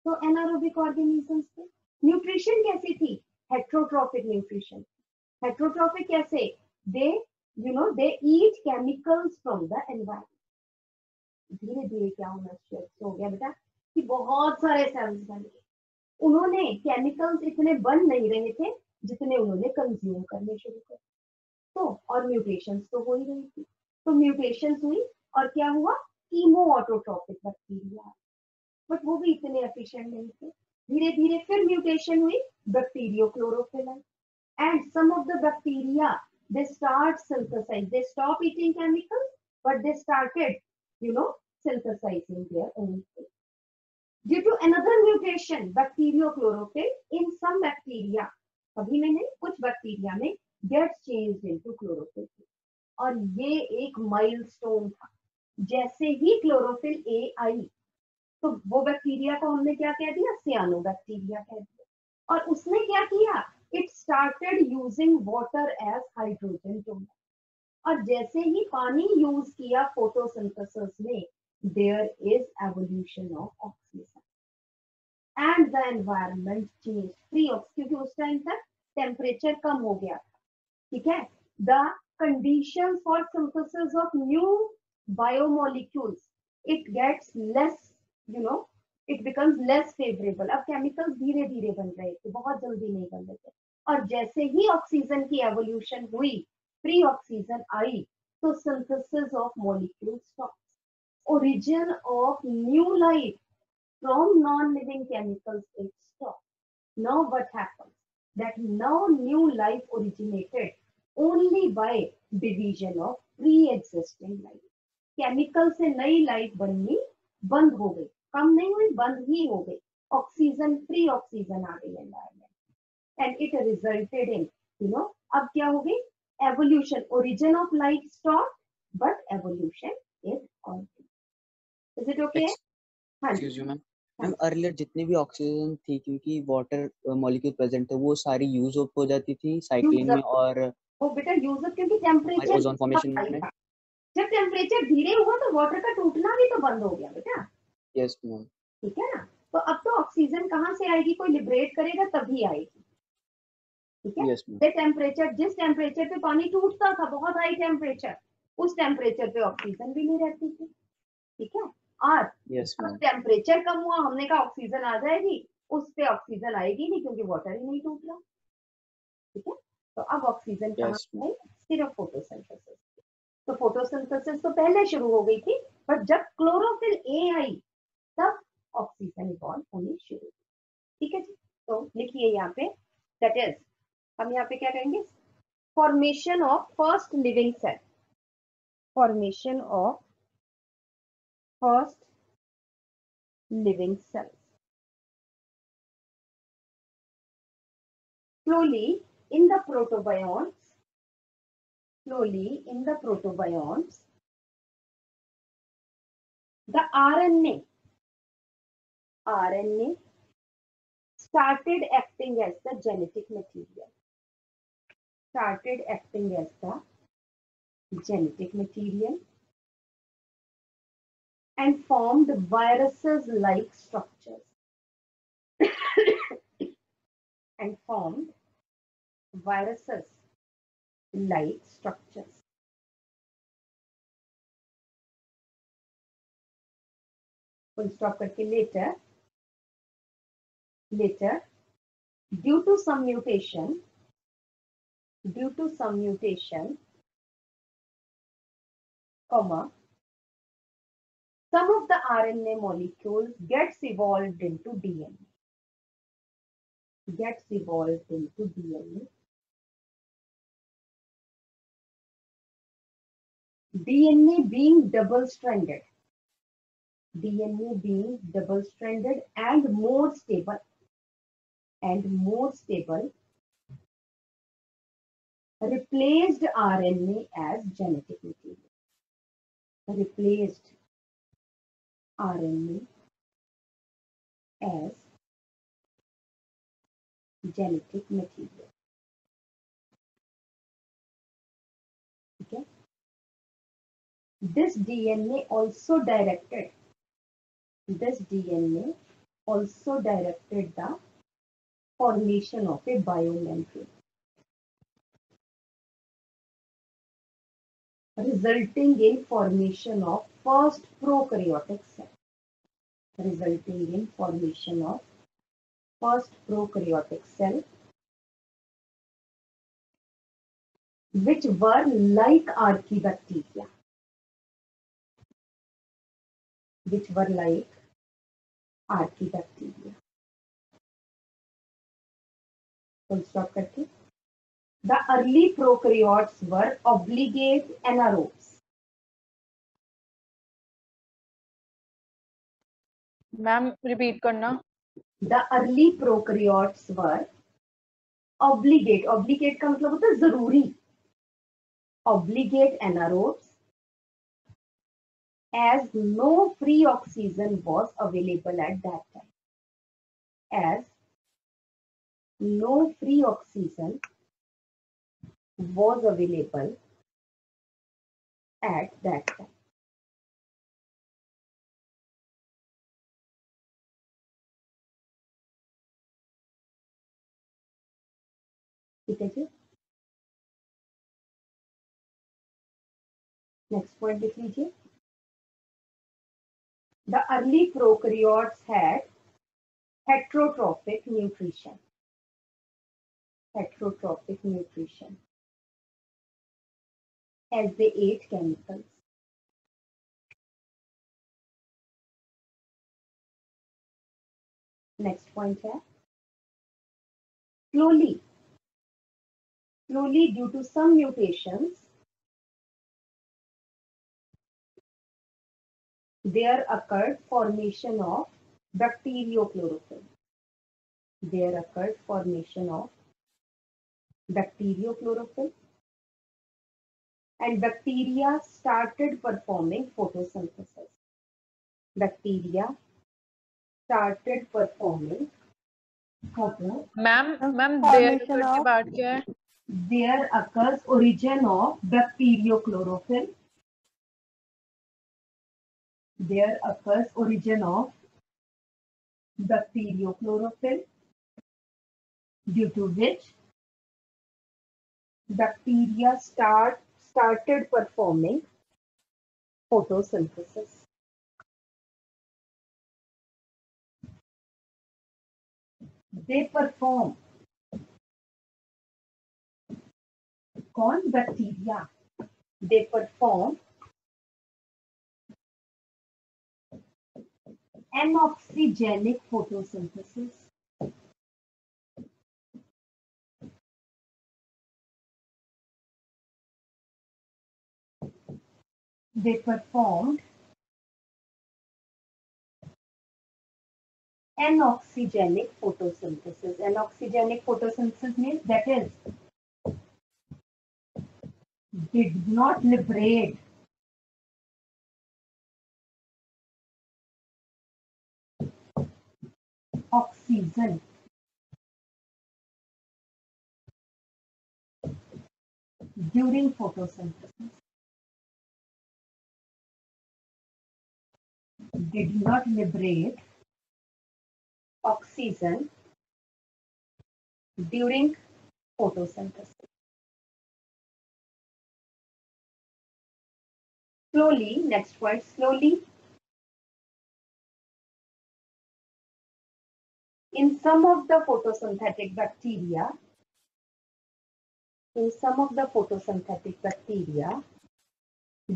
तो एनारोबिक ऑर्गेनिजम्स थे। न्यूट्रिशन कैसी थी, हेट्रोट्रोफिक न्यूट्रिशन। हेट्रोट्रोफिक कैसे, दे दे ईट केमिकल्स फ्रॉम द एनवायरनमेंट। धीरे धीरे क्या होना शुरू हो गया बेटा कि बहुत सारे सेल्स बन गए, उन्होंने केमिकल्स इतने बन नहीं रहे थे जितने उन्होंने कंज्यूम करने शुरू कर, तो और म्यूटेशंस तो हो ही रही थी, तो म्यूटेशंस हुई और क्या हुआ, कीमो ऑटोट्रोपिक बैक्टीरिया, बट वो भी इतने एफिशिएंट नहीं थे। धीरे धीरे फिर म्यूटेशन हुई, bacteriochlorophyll, and some of the bacteria they start synthesise, they stop eating chemicals but they started synthesizing their own food. Due to another mutation, bacteriochlorophyll in some bacteria, सभी में नहीं, कुछ बैक्टीरिया में gets changed into chlorophyll, और ये एक milestone था। जैसे ही क्लोरोफिल ए आई, तो वो बैक्टीरिया को हमने क्या कह दिया, सियानो बैक्टीरिया कह दिया, और उसने क्या किया, it started using water as hydrogen donor, और जैसे ही पानी यूज किया फोटोसिंथेसिस में, there is evolution of oxygen and the environment change, free oxygen, क्योंकि उस टाइम तक टेम्परेचर कम हो गया था, ठीक है, the conditions for synthesis of new biomolecules it gets less, it becomes less favourable. अब केमिकल्स धीरे धीरे बन रहे थे, बहुत जल्दी नहीं बन रहे थे, और जैसे ही ऑक्सीजन की एवोल्यूशन हुई, फ्री ऑक्सीजन आई, तो synthesis of molecules stops, origin of new life from non-living chemicals is stopped. Now what happens, that now new life originated only by division of pre-existing life. Chemical से नई life बननी बंद हो गई, कम नहीं हुई, बंद ही हो गई, ऑक्सीजन, फ्री ऑक्सीजन आ गई environment, and it resulted in, अब क्या हो गई, evolution, origin of life stop but evolution is alkene. Is it okay? हाँ जी, excuse you ma'am. Ma'am earlier जितनी भी ऑक्सीजन थी, क्योंकि वाटर मॉलिक्यूल प्रेजेंट थे, वो सारी यूज अप हो जाती थी साइक्लिंग में और वो बेटा यूज अप, क्योंकि हमारे टेम्परेचर ओजोन फॉर्मेशन में। जब टेम्परेचर धीरे हुआ तो वाटर का टूटना भी तो बंद हो गया बेटा, यस मैम। ठीक है ना। तो अब तो ऑक्सीजन कहाँ से आएगी, कोई लिबरेट करेगा तभी आएगी, ठीक है। Yes ma'am. टेम्परेचर, जिस टेम्परेचर पे पानी टूटता था, बहुत हाई टेम्परेचर, उस टेम्परेचर पे ऑक्सीजन भी नहीं रहती थी, ठीक है। और यस मैम। टेम्परेचर कम हुआ, हमने कहा ऑक्सीजन आ जाएगी, उस पे ऑक्सीजन आएगी नहीं क्योंकि वाटर ही नहीं टूट रहा, ठीक है। तो अब ऑक्सीजन कहाँ यस से आई, सिर्फ फोटोसिंथेसिस। तो फोटोसिंथेसिस तो पहले शुरू हो गई थी, पर जब क्लोरोफिल ए आई तब ऑक्सीजन इवॉल्व होनी शुरू हुई, ठीक है जी। तो लिखिए यहाँ पे, दैट इज, हम यहाँ पे क्या करेंगे, formation of first living cell, formation of first living cell. Slowly in the protobions, slowly in the protobions, the RNA started acting as the genetic material, started acting as the genetic material and formed viruses-like structures and formed viruses-like structures. Full stop करके later due to some mutation, comma, some of the RNA molecules gets evolved into DNA. DNA being double-stranded and more stable, replaced RNA as genetic material. Replaced RNA as genetic material. Okay. This DNA also directed the formation of a biomembrane, resulting in formation of first prokaryotic cell. Which were like archaebacteria. Full stop करके. The early prokaryotes were obligate anaerobes. Ma'am repeat करना. The early prokaryotes were obligate का मतलब होता है जरूरी, obligate anaerobes, as no free oxygen was available at that time. As no free oxygen was available at that time. ठीक है जी, next point लिख लीजिए. The early prokaryotes had heterotrophic nutrition. As they ate chemicals. Next point है, slowly due to some mutations, there occurred formation of bacteriochlorophyll. and bacteria started performing photosynthesis. Bacteria started performing ma'am there Formation के of बाद क्या है? there occurs origin of bacteriochlorophyll. There occurs origin of bacteriochlorophyll, due to which bacteria started performing photosynthesis. They perform bacteria. They perform anoxygenic photosynthesis. They performed anoxygenic photosynthesis. Anoxygenic photosynthesis means that is did not liberate oxygen during photosynthesis. Did not liberate oxygen during photosynthesis. Slowly, next point, slowly. In some of the photosynthetic bacteria,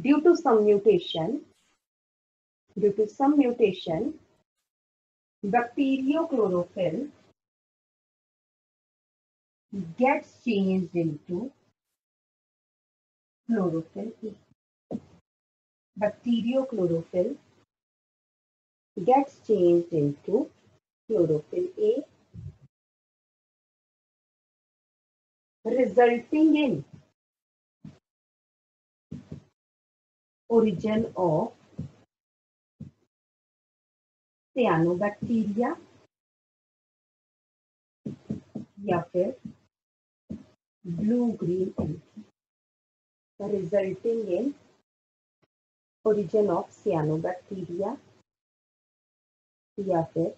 due to some mutation, bacteriochlorophyll gets changed into chlorophyll A. Bacteriochlorophyll gets changed into chlorophyll A, resulting in origin of cyanobacteria या फिर blue green algae, resulting in origin of cyanobacteria या फिर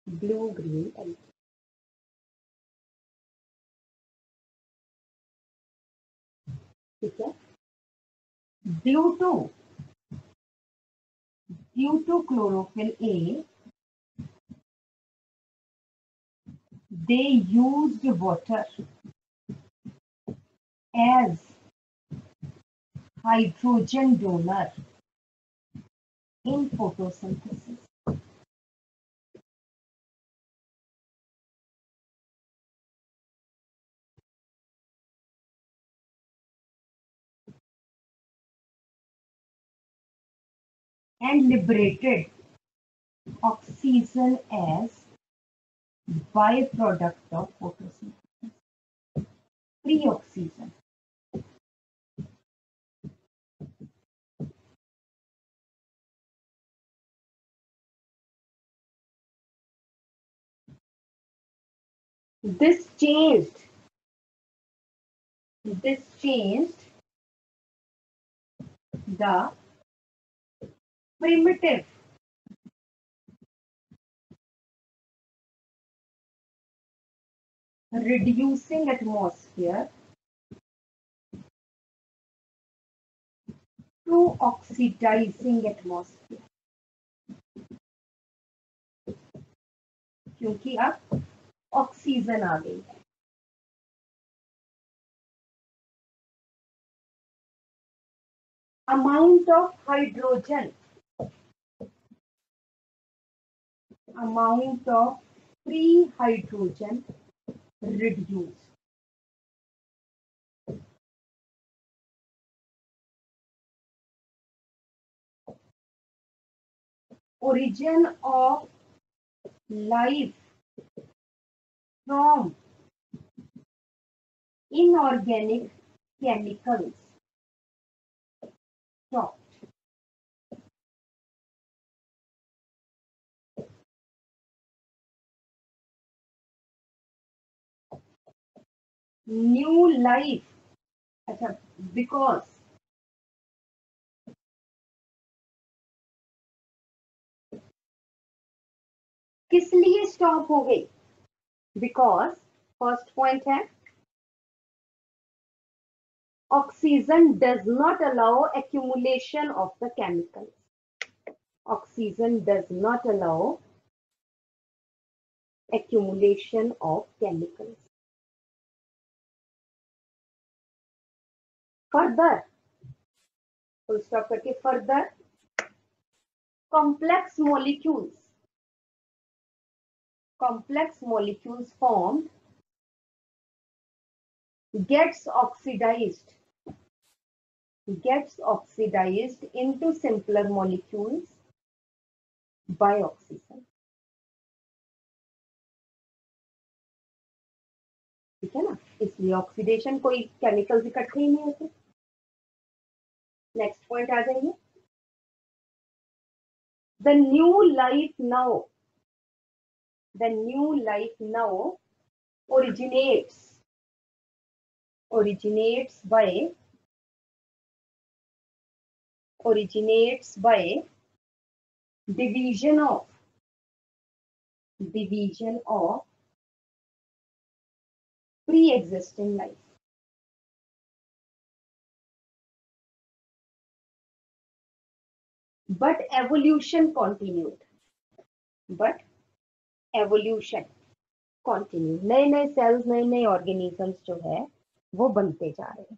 blue green algae. ठीक है, due to chlorophyll A, they used water as hydrogen donor in photosynthesis. And liberated oxygen as byproduct of photosynthesis. Free oxygen. This changed the primitive reducing atmosphere to oxidizing atmosphere, क्योंकि अब oxygen आ गई है. Amount of free hydrogen reduced. Origin of life from inorganic chemicals stopped. New life. अच्छा, because किस लिए stop हो गई? बिकॉज फर्स्ट पॉइंट है oxygen does not allow accumulation of the chemicals. Oxygen does not allow accumulation of chemicals. Further, full stop करके further, complex molecules formed gets oxidized into simpler molecules by oxygen. ठीक है ना, इसलिए oxidation कोई chemicals इकट्ठे ही नहीं होते. Next point आ जाइए. The new life now originates by division of pre-existing life. But evolution continued. नए नए सेल्स, नए नए ऑर्गेनिजम्स जो है वो बनते जा रहे हैं.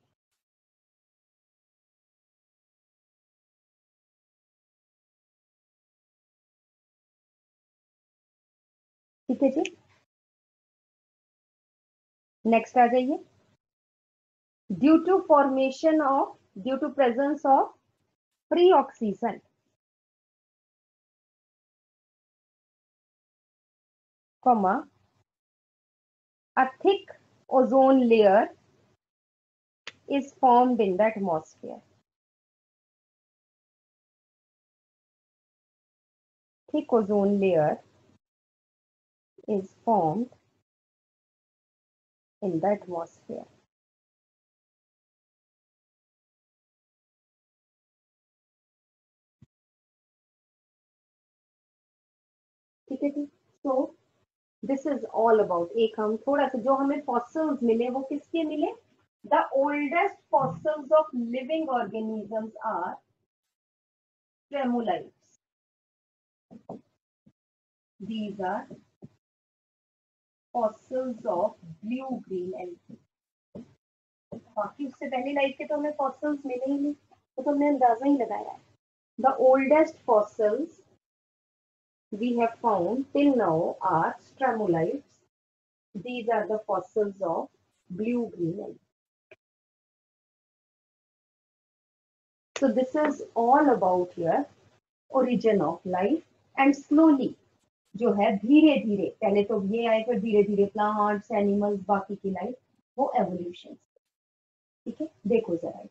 ठीक है जी. नेक्स्ट आ जाइए. Due to presence of free oxygen, a thick ozone layer is formed in the atmosphere. Thick ozone layer is formed in the atmosphere. ठीक है जी. So this is all about, एक हम थोड़ा सा जो हमें fossils मिले वो किसके मिले? The oldest fossils of living organisms are tremolites. These are fossils of blue-green algae. बाकी उससे पहले लाइफ के तो हमें fossils मिले ही नहीं, तो हमने अंदाजा ही लगाया है. The oldest fossils we have found till now are tremolites. These are the fossils of blue-green algae. So this is all about your origin of life, and slowly जो है धीरे धीरे, पहले तो ये आए फिर धीरे धीरे प्लांट्स, एनिमल्स, बाकी की लाइफ, वो एवोल्यूशन. ठीक है, देखो जरा.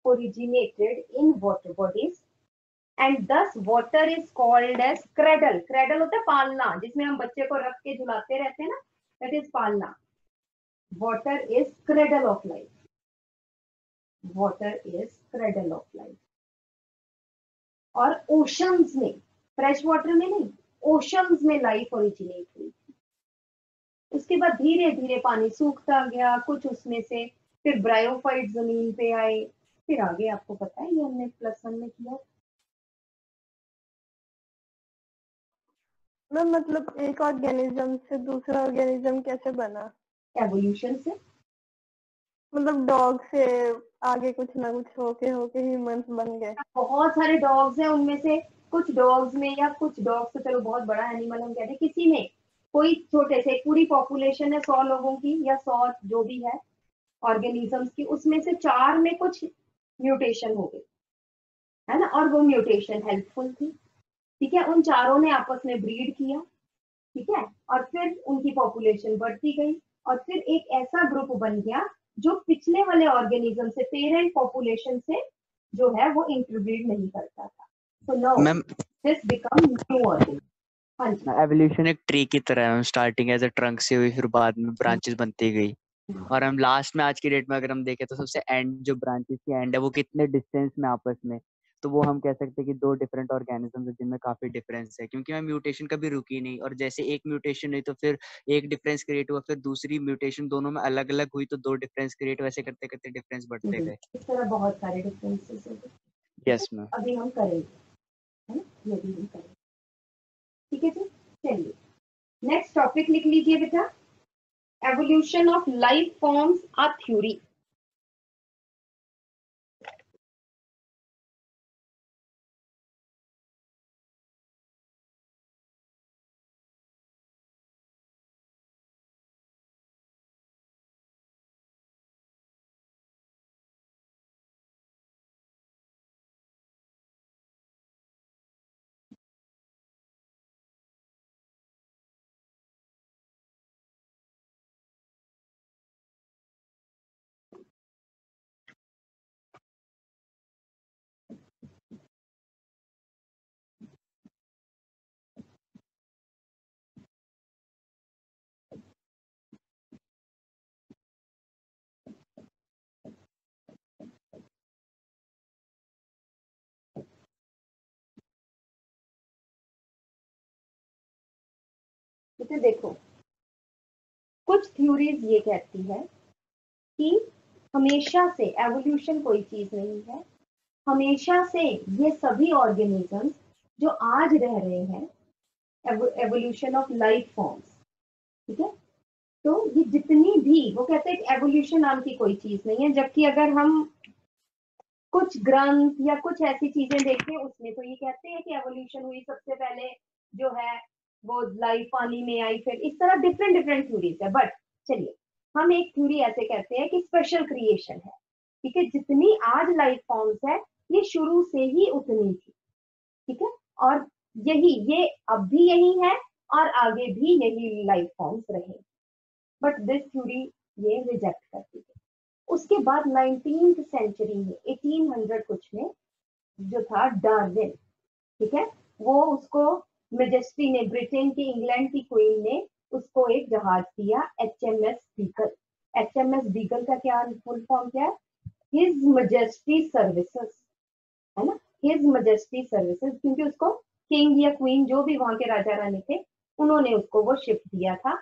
originated in water bodies and thus water is called as cradle. Cradle होता है पालना, जिसमें हम बच्चे को रख के झुलाते रहते हैं ना, that is पालना. Water is cradle of life. और ओशंस में, फ्रेश वाटर में नहीं, ओशंस में लाइफ ओरिजिनेट हुई. उसके बाद धीरे धीरे पानी सूखता गया, कुछ उसमें से फिर ब्रायोफाइट जमीन पे आए, फिर आगे आपको पता है ये हमने +1 में किया. मैम मतलब एक ऑर्गेनिज्म से दूसरा ऑर्गेनिज्म कैसे बना? एवोल्यूशन से. मतलब डॉग से आगे कुछ ना कुछ होके ह्यूमंस बन गए. बहुत सारे डॉग्स हैं, उनमें से कुछ डॉग्स में, या कुछ डॉग्स तो चलो बहुत बड़ा एनिमल हम कहते हैं, किसी में कोई छोटे से, पूरी पॉपुलेशन है 100 लोगों की या 100 जो भी है ऑर्गेनिजम्स की, उसमें से 4 में कुछ म्यूटेशन हो गई है ना, और वो म्यूटेशन हेल्पफुल थी. ठीक है, उन चारों ने आपस में ब्रीड किया. ठीक है, और फिर उनकी पॉपुलेशन बढ़ती गई, और फिर एक ऐसा ग्रुप बन गया जो पिछले वाले ऑर्गेनिज्म से, पेरेंट पॉपुलेशन से जो है वो इंटरब्रीड नहीं करता था। So now ma'am this become new organism. हाँ जी, एवोल्यूशन एक ट्री की तरह है, स्टार्टिंग एज अ ट्रंक से हुई, फिर बाद में ब्रांचेस बनती गई, और हम लास्ट में आज की डेट में अगर हम देखें तो सबसे एंड जो ब्रांचेस की एंड है वो कितने डिस्टेंस में आपस में, तो वो हम कह सकते हैं कि दो डिफरेंट ऑर्गेनिज्म है जिनमें काफी डिफरेंस है, क्योंकि हमें म्यूटेशन कभी रुकी नहीं, और जैसे एक म्यूटेशन हुई तो फिर एक डिफरेंस क्रिएट हुआ, फिर दूसरी म्यूटेशन, दोनों में अलग अलग हुई तो दो डिफरेंस क्रिएट, वैसे करते करते डिफरेंस बढ़ते गए। इस तरह बहुत सारे डिफरेंसेस हैं। Yes ma'am. अभी हम करेंगे, है ना, ये भी हम करेंगे। ठीक है जी, चलिए नेक्स्ट टॉपिक लिख लीजिए बेटा, evolution of life forms a theory. तो देखो, कुछ थ्योरीज ये कहती है कि हमेशा से एवोल्यूशन कोई चीज नहीं है, हमेशा से ये सभी ऑर्गेनिजम्स जो आज रह रहे हैं, एवोल्यूशन ऑफ लाइफ फॉर्म्स, ठीक है, तो ये जितनी भी, वो कहते हैं एवोल्यूशन नाम की कोई चीज नहीं है, जबकि अगर हम कुछ ग्रंथ या कुछ ऐसी चीजें देखें उसमें तो ये कहते हैं कि एवोल्यूशन हुई, सबसे पहले जो है वो लाइफ पानी में आई, फिर इस तरह डिफरेंट डिफरेंट थ्योरीज है। बट चलिए, हम एक थ्योरी ऐसे कहते हैं कि स्पेशल क्रिएशन है, ठीक है, जितनी आज लाइफ फॉर्म्स है ये शुरू से ही उतनी थी, ठीक है, और यही, ये अब भी यही है और आगे भी यही लाइफ फॉर्म्स रहे। बट दिस थ्योरी ये रिजेक्ट करती है। उसके बाद 19th सेंचुरी में 1800 कुछ में जो था डार्विन, ठीक है, वो उसको मेजेस्टी ने, ब्रिटेन की, इंग्लैंड की क्वीन ने उसको एक जहाज दिया, HMS बीगल। HMS बीगल का क्या फुल फॉर्म क्या है? हिज मजेस्टी सर्विसेज, है ना, हिज मजेस्टी सर्विसेज, क्योंकि उसको किंग या क्वीन जो भी वहां के राजा रानी थे उन्होंने उसको वो शिप दिया था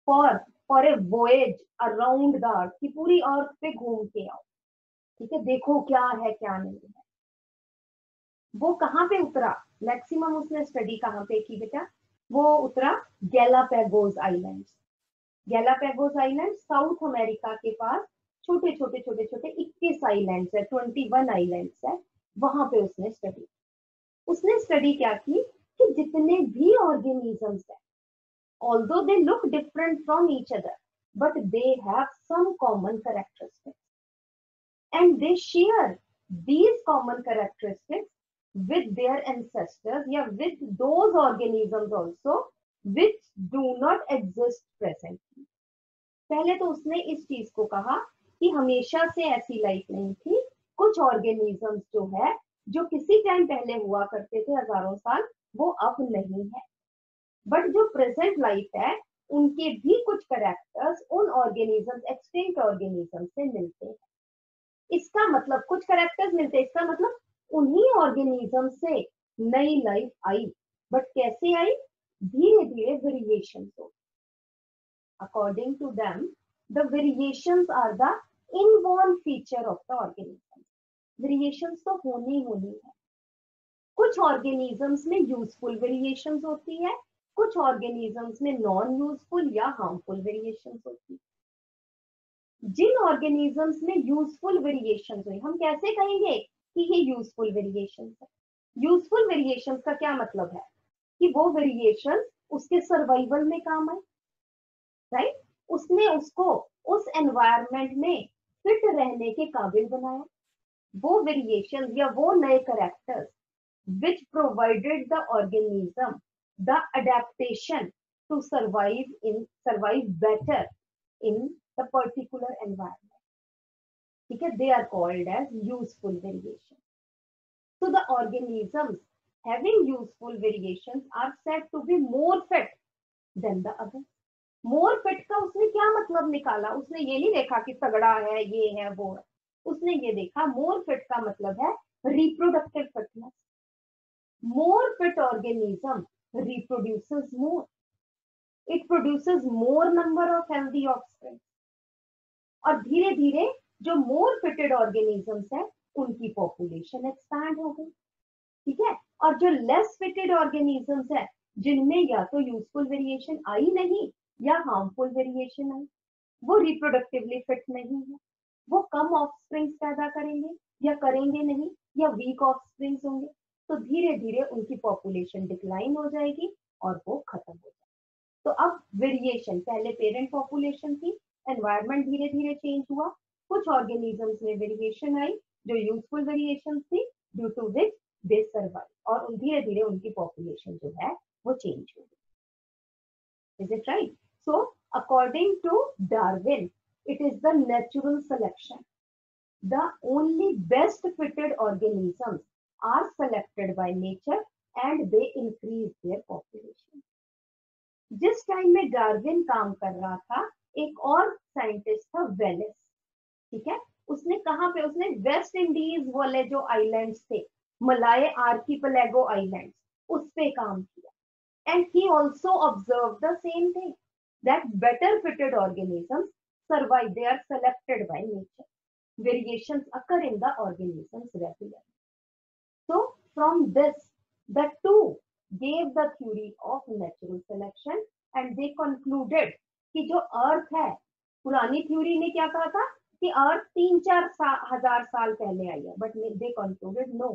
for a voyage around the earth, की पूरी अर्थ पे घूम के आओ, ठीक है, देखो क्या है क्या नहीं है। वो कहाँ पे उतरा, मैक्सिमम उसने स्टडी कहाँ पे की बेटा? वो उतरा Galapagos islands. Galapagos island south America के पास छोटे छोटे छोटे छोटे 21 आइलैंड्स है, 21 आइलैंड्स है, वहां पे उसने स्टडी क्या की कि जितने भी ऑर्गेनिजम्स है, although they look different from each other, but they have some common characteristics, and they share these common characteristics with their ancestors, या with those organisms also which do not exist presently. पहले तो उसने इस चीज को कहा कि हमेशा से ऐसी लाइफ नहीं थी, कुछ ऑर्गेनिजम्स जो है, जो किसी टाइम पहले हुआ करते थे हजारों साल, वो अब नहीं है, बट जो प्रेजेंट लाइफ है उनके भी कुछ कैरेक्टर्स उन ऑर्गेनिजम्स, एक्सटिंक्ट ऑर्गेनिजम से मिलते हैं। इसका मतलब कुछ कैरेक्टर्स मिलते हैं, इसका मतलब उन्हीं ऑर्गेनिज्म से नई लाइफ आई, बट कैसे आई? धीरे धीरे वेरिएशंस हो। According to them the variations are the inborn feature of the organism. Variations तो होनी होनी है। कुछ ऑर्गेनिजम्स में यूजफुल वेरिएशंस होती है, कुछ ऑर्गेनिजम्स में नॉन यूजफुल या हार्मफुल वेरिएशंस होती है। जिन ऑर्गेनिजम्स में यूजफुल वेरिएशंस हुई, हम कैसे कहेंगे कि ये यूजफुल वेरिएशंस है? यूजफुल वेरिएशंस का क्या मतलब है कि वो वेरिएशन उसके सर्वाइवल में काम आए, राइट, उसने उसको उस एनवायरनमेंट में फिट रहने के काबिल बनाया। वो वेरिएशन या वो नए characters which provided the organism the adaptation to survive better in the particular environment. ठीक है, they are called as useful variations. So the organisms having useful variations are said to be more fit than the others. More fit का उसने क्या मतलब निकाला? उसने ये नहीं देखा कि तगड़ा है, ये है, वो है. उसने ये देखा मोर फिट का मतलब है reproductive fitness. More fit organism reproduces more. It produces more number of healthy offspring. और धीरे धीरे जो मोर फिटेड ऑर्गेनिजम्स है उनकी पॉपुलेशन एक्सपैंड हो गई. ठीक है, और जो लेस फिटेड ऑर्गेनिजम्स है जिनमें या तो यूजफुल वेरिएशन आई नहीं या हार्मफुल वेरिएशन आई, वो रिप्रोडक्टिवली फिट नहीं है, वो कम ऑफस्प्रिंग्स पैदा करेंगे या करेंगे नहीं, या वीक ऑफस्प्रिंग्स होंगे, तो धीरे धीरे उनकी पॉपुलेशन डिक्लाइन हो जाएगी और वो खत्म हो जाएगी. तो अब वेरिएशन, पहले पेरेंट पॉपुलेशन थी, एनवायरनमेंट धीरे धीरे चेंज हुआ, कुछ ऑर्गेनिजम्स में वेरिएशन आई जो यूजफुल वेरिएशन थी, due to which they survive, और धीरे धीरे उनकी पॉपुलेशन जो है वो चेंज हो गई. Is it right? So, according to Darwin, it is the natural selection. The only best fitted organisms are selected by nature and they increase their population. जिस टाइम में डार्विन काम कर रहा था, एक और साइंटिस्ट था वेलिस. ठीक है, उसने कहाँ पे, उसने वेस्ट इंडीज वाले जो आइलैंड्स थे, मलाय आर्किपेलागो आइलैंड्स, उस पे काम किया. And he also observed the same thing, that better fitted organisms survive. They are selected by nature. Variations occur in the organisms regularly. So from this, the two gave the theory of natural selection and they concluded कि जो अर्थ है, पुरानी theory ने क्या कहा था कि अर्थ 3-4 हजार साल पहले आई है, but they concluded no,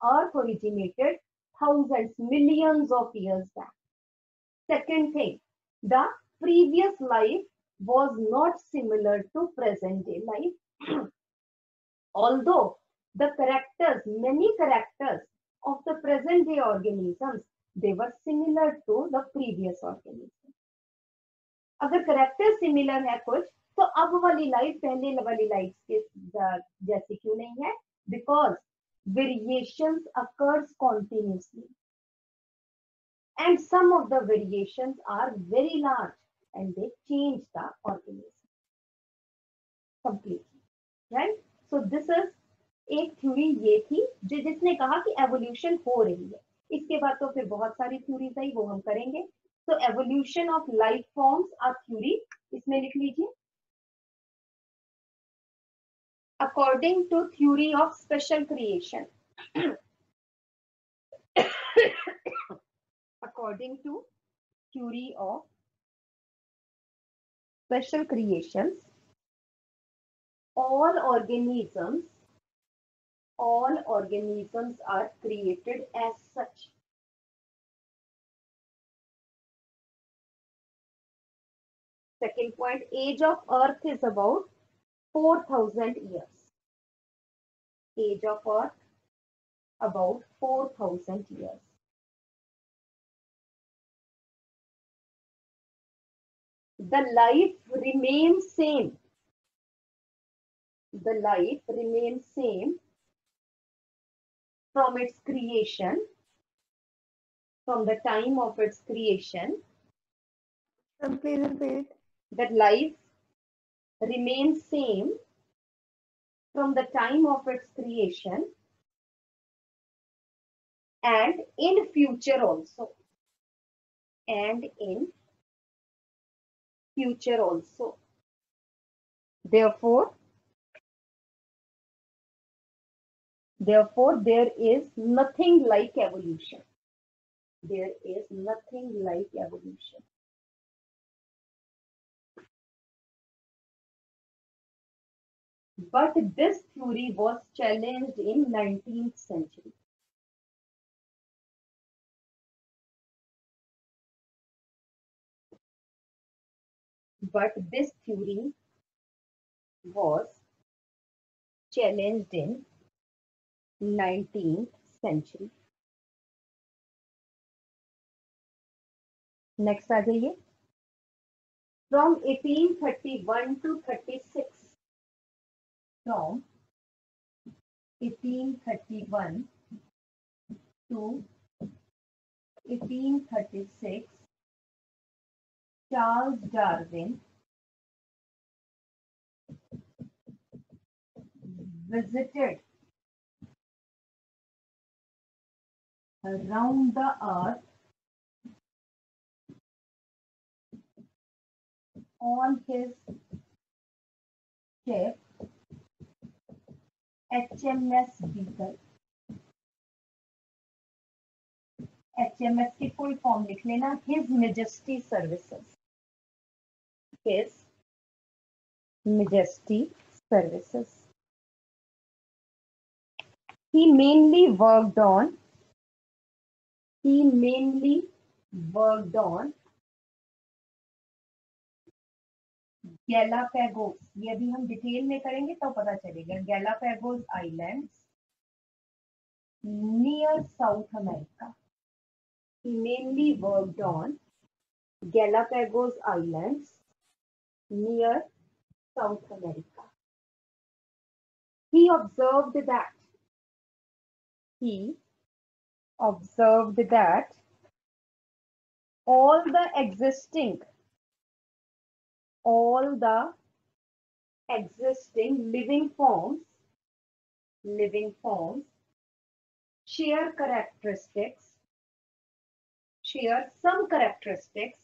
earth originated thousands, millions of years back. Second thing, the previous life was not similar to present day life. Although the characters, many characters of the present day organisms, they were similar to the previous organisms. अगर character similar है कुछ, तो अब वाली life पहले वाली life के जैसी क्यों नहीं है? Because variations occurs continuously. And some of the variations are very large and they change the organism completely, right? So this is एक थ्योरी ये थी जिसने कहा कि एवोल्यूशन हो रही है. इसके बाद तो फिर बहुत सारी थ्योरीज आई, वो हम करेंगे. तो evolution of life forms are theory, इसमें लिख लीजिए. According to theory of special creation, according to theory of special creations, all organisms are created as such. Second point, age of earth is about 4,000 years. Age of earth about 4,000 years. The life remains same. The life remains same from its creation, from the time of its creation. Please repeat. That life remains same from the time of its creation and in future also. And in future also. Therefore, there is nothing like evolution. There is nothing like evolution. But this theory was challenged in 19th century. But this theory was challenged in 19th century. Next आ जाइए. From 1831 to 36, from 1831 to 1836, Charles Darwin visited around the earth on his ship HMS Beagle. HMS की full form लिख लेना, His Majesty Services. His Majesty Services. He mainly worked on Galapagos. ये अभी हम detail में करेंगे तो पता चलेगा. Galapagos islands near south America. He mainly worked on Galapagos Islands near South America. He observed that all the existing living forms share some characteristics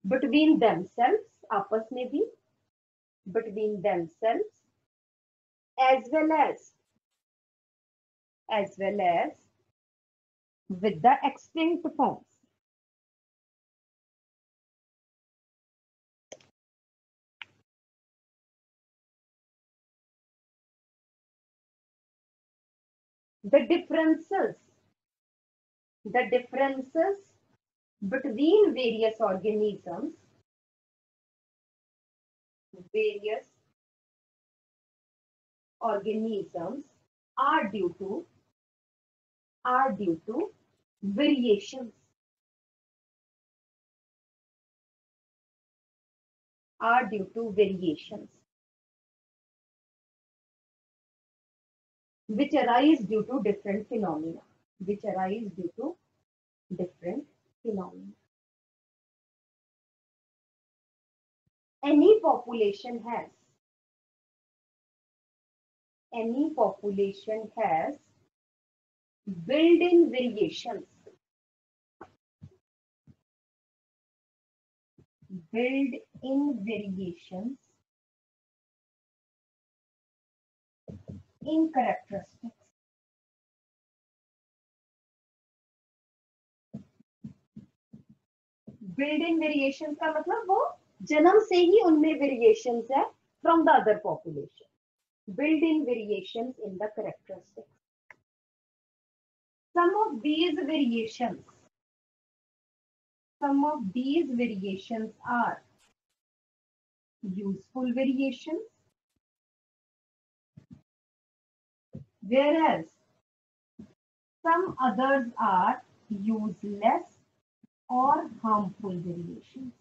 between themselves, आपस में भी, between themselves, as well as with the extinct forms. The differences between various organisms are due to variations. Which arise due to different phenomena. Any population has built-in variations. In characteristics. Built-in variations का मतलब वो जन्म से ही उनमें variations है from the other population. Built-in variations in the characteristics. Some of these variations are useful variations, whereas some others are useless or harmful variations.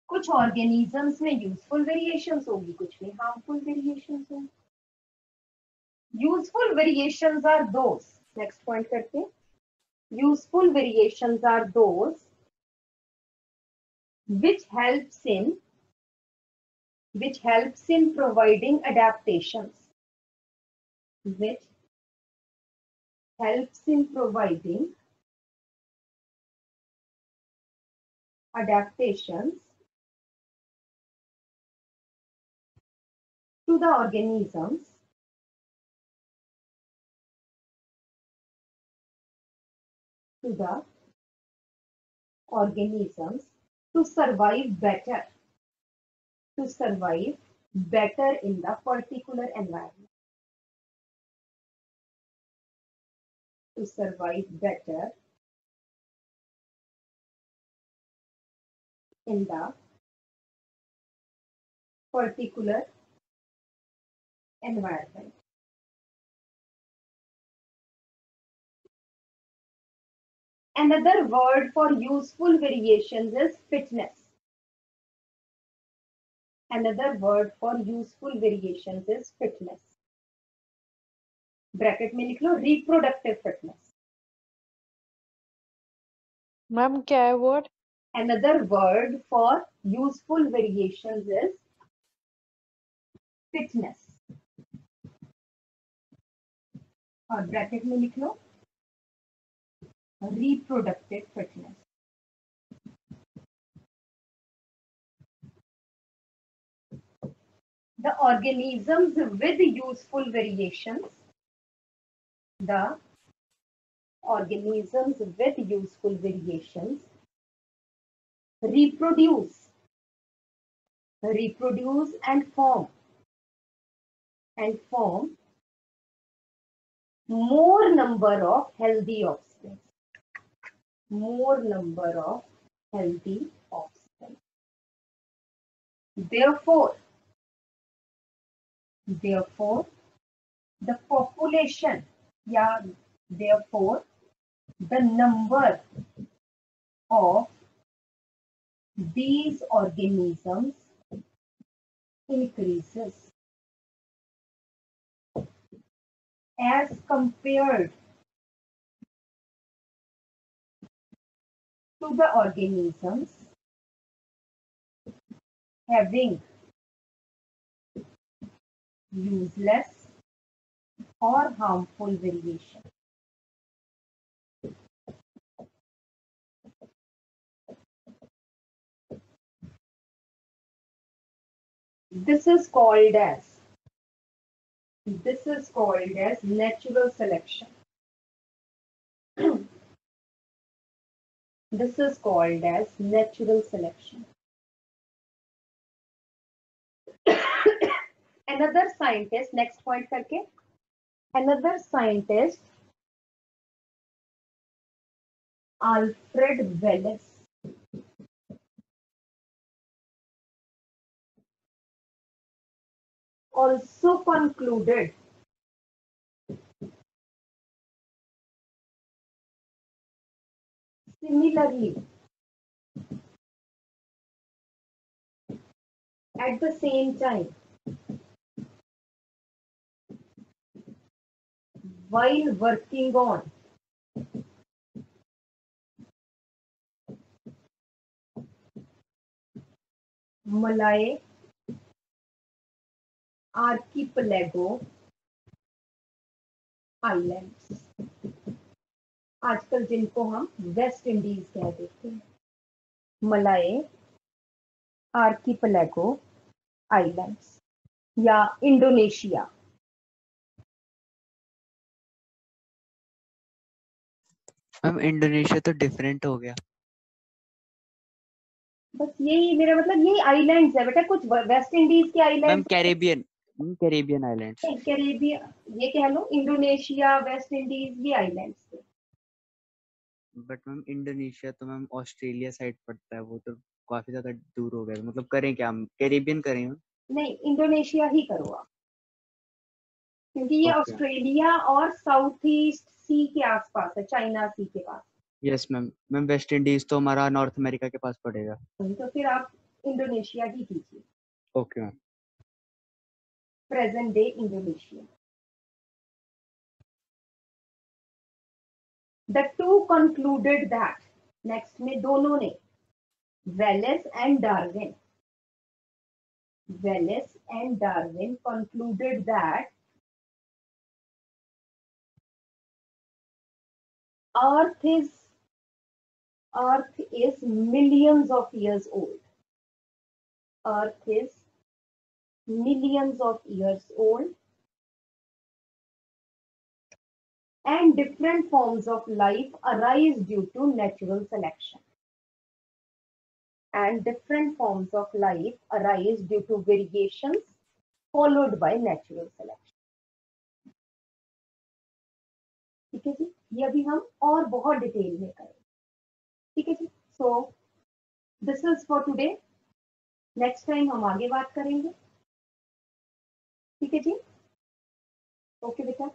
कुछ organisms में useful variations होगी, कुछ में harmful variations होंगी. Useful variations are those. Next point करते हैं. Useful variations are those which helps in providing adaptations. Which helps in providing adaptations to the organisms to survive better in the particular environment. To survive better in the particular environment. Another word for useful variations is fitness. Another word for useful variations is fitness. Bracket में लिख लो reproductive fitness. Ma'am क्या है word? Another word for useful variations is fitness. और bracket में लिख लो reproductive fitness. The organisms with useful variations, the organisms with useful variations reproduce and form more number of healthy offspring. More number of healthy offspring. Therefore, the population, therefore, the number of these organisms increases as compared to the organisms having useless or harmful variation. This is called as natural selection. This is called as natural selection. Another scientist, next point करके, another scientist, Alfred Wallace, also concluded similarly at the same time while working on Malay archipelago islands, आजकल जिनको हम West Indies कह देते हैं, मलाए archipelago islands या Indonesia. Ma'am Indonesia तो different हो गया. बस यही मेरा मतलब, यही आइलैंड्स है बेटा, कुछ वेस्ट इंडीज के ma'am island, Caribbean islands. Caribbean ये कह लो, इंडोनेशिया, वेस्ट इंडीज, ये आइलैंड्स थे. बट मैम इंडोनेशिया तो मैम ऑस्ट्रेलिया साइड पड़ता है, वो तो काफी ज्यादा दूर हो गया. मतलब करें क्या हम, कैरेबियन करें हम? नहीं, इंडोनेशिया ही करो आप, क्योंकि ये Okay. ऑस्ट्रेलिया और साउथ ईस्ट सी के आसपास है, चाइना सी के पास. Yes ma'am. Ma'am West Indies तो हमारा नॉर्थ अमेरिका के पास पड़ेगा. तो फिर आप इंडोनेशिया ही कीजिए. Okay ma'am. Present day Indonesia. The two concluded that, next में दोनों ने, Wallace and Darwin concluded that Earth is millions of years old. Earth is millions of years old, and different forms of life arise due to natural selection. And different forms of life arise due to variations followed by natural selection. ठीक है जी, ये अभी हम और बहुत detail में करें. ठीक है जी. So this is for today. Next time हम आगे बात करेंगे. ठीक है जी. ओके बेटा.